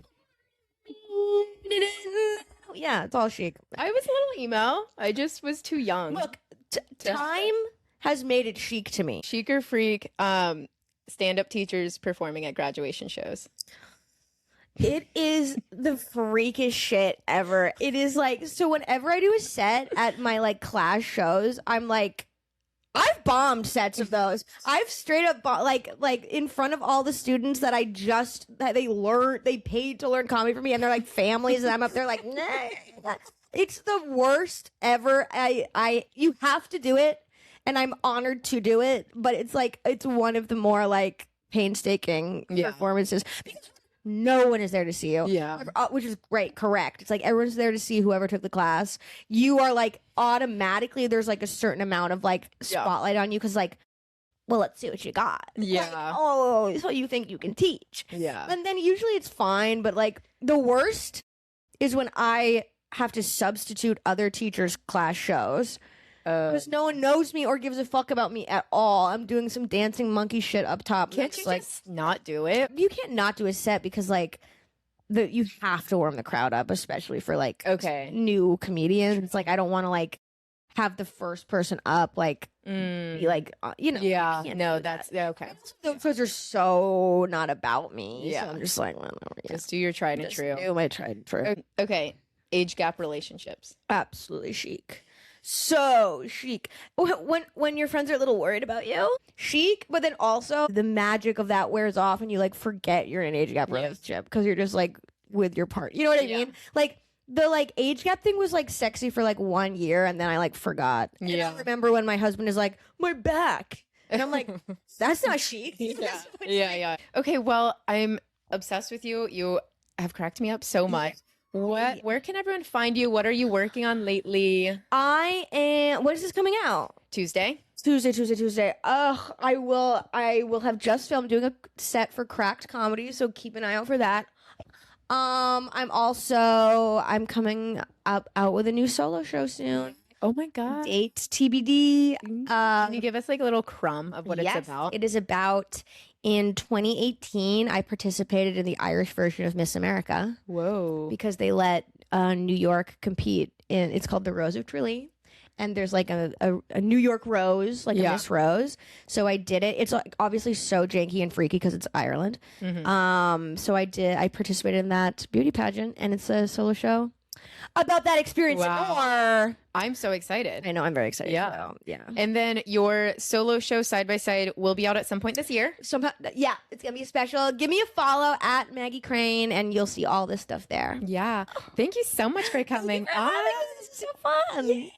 Yeah, it's all chic. I was a little emo. I just was too young. Look, time has made it chic to me. Chic or freak, stand-up teachers performing at graduation shows. It is the freakiest shit ever. It is like, so whenever I do a set at my like class shows, I'm like, I've bombed sets of those. I've straight up like in front of all the students that they paid to learn comedy from me, and they're like families, and I'm up there like, nah. It's the worst ever. You have to do it, and I'm honored to do it, but it's like it's one of the more like painstaking performances because no one is there to see you. Yeah. Which is great. Correct. It's like everyone's there to see whoever took the class. You are like automatically, there's like a certain amount of like spotlight on you because like, well, let's see what you got. Yeah. Like, oh, so you think you can teach. Yeah. And then usually it's fine. But like the worst is when I have to substitute other teachers' class shows. Because no one knows me or gives a fuck about me at all. I'm doing some dancing monkey shit up top. Can't you like just not do it? You can't not do a set because like you have to warm the crowd up, especially for like new comedians. It's like I don't want to like have the first person up like be like you know. Yeah, no, that's okay. Those are so not about me. Yeah, so I'm just like whatever. Just do your tried and true. Do my tried and true. Okay, age gap relationships. Absolutely chic. So chic. When your friends are a little worried about you, chic, but then also the magic of that wears off and you like forget you're in an age gap relationship because you're just like with your partner. You know what I mean? Like the like age gap thing was like sexy for like 1 year and then I like forgot. Yeah. And I remember when my husband is like, my back. And I'm like, that's not chic. Yeah. Okay, well, I'm obsessed with you. You have cracked me up so much. Where can everyone find you? What are you working on lately? I am. When is this coming out? Tuesday. I will have just filmed doing a set for Cracked Comedy, so keep an eye out for that. I'm coming out with a new solo show soon. Oh my god. Dates TBD. Can you give us like a little crumb of what it's about? It is about. In 2018, I participated in the Irish version of Miss America. Whoa. Because they let New York compete in, it's called the Rose of Tralee. And there's like a New York Rose, like a Miss Rose. So I did it. It's like obviously so janky and freaky because it's Ireland. Mm-hmm. So I participated in that beauty pageant and it's a solo show about that experience more. I'm so excited. I know, I'm very excited. Yeah. So, yeah. And then your solo show Side by Side will be out at some point this year. Somehow, yeah, it's gonna be special. Give me a follow at Maggie Crane and you'll see all this stuff there. Yeah. Thank you so much for coming. This is so fun.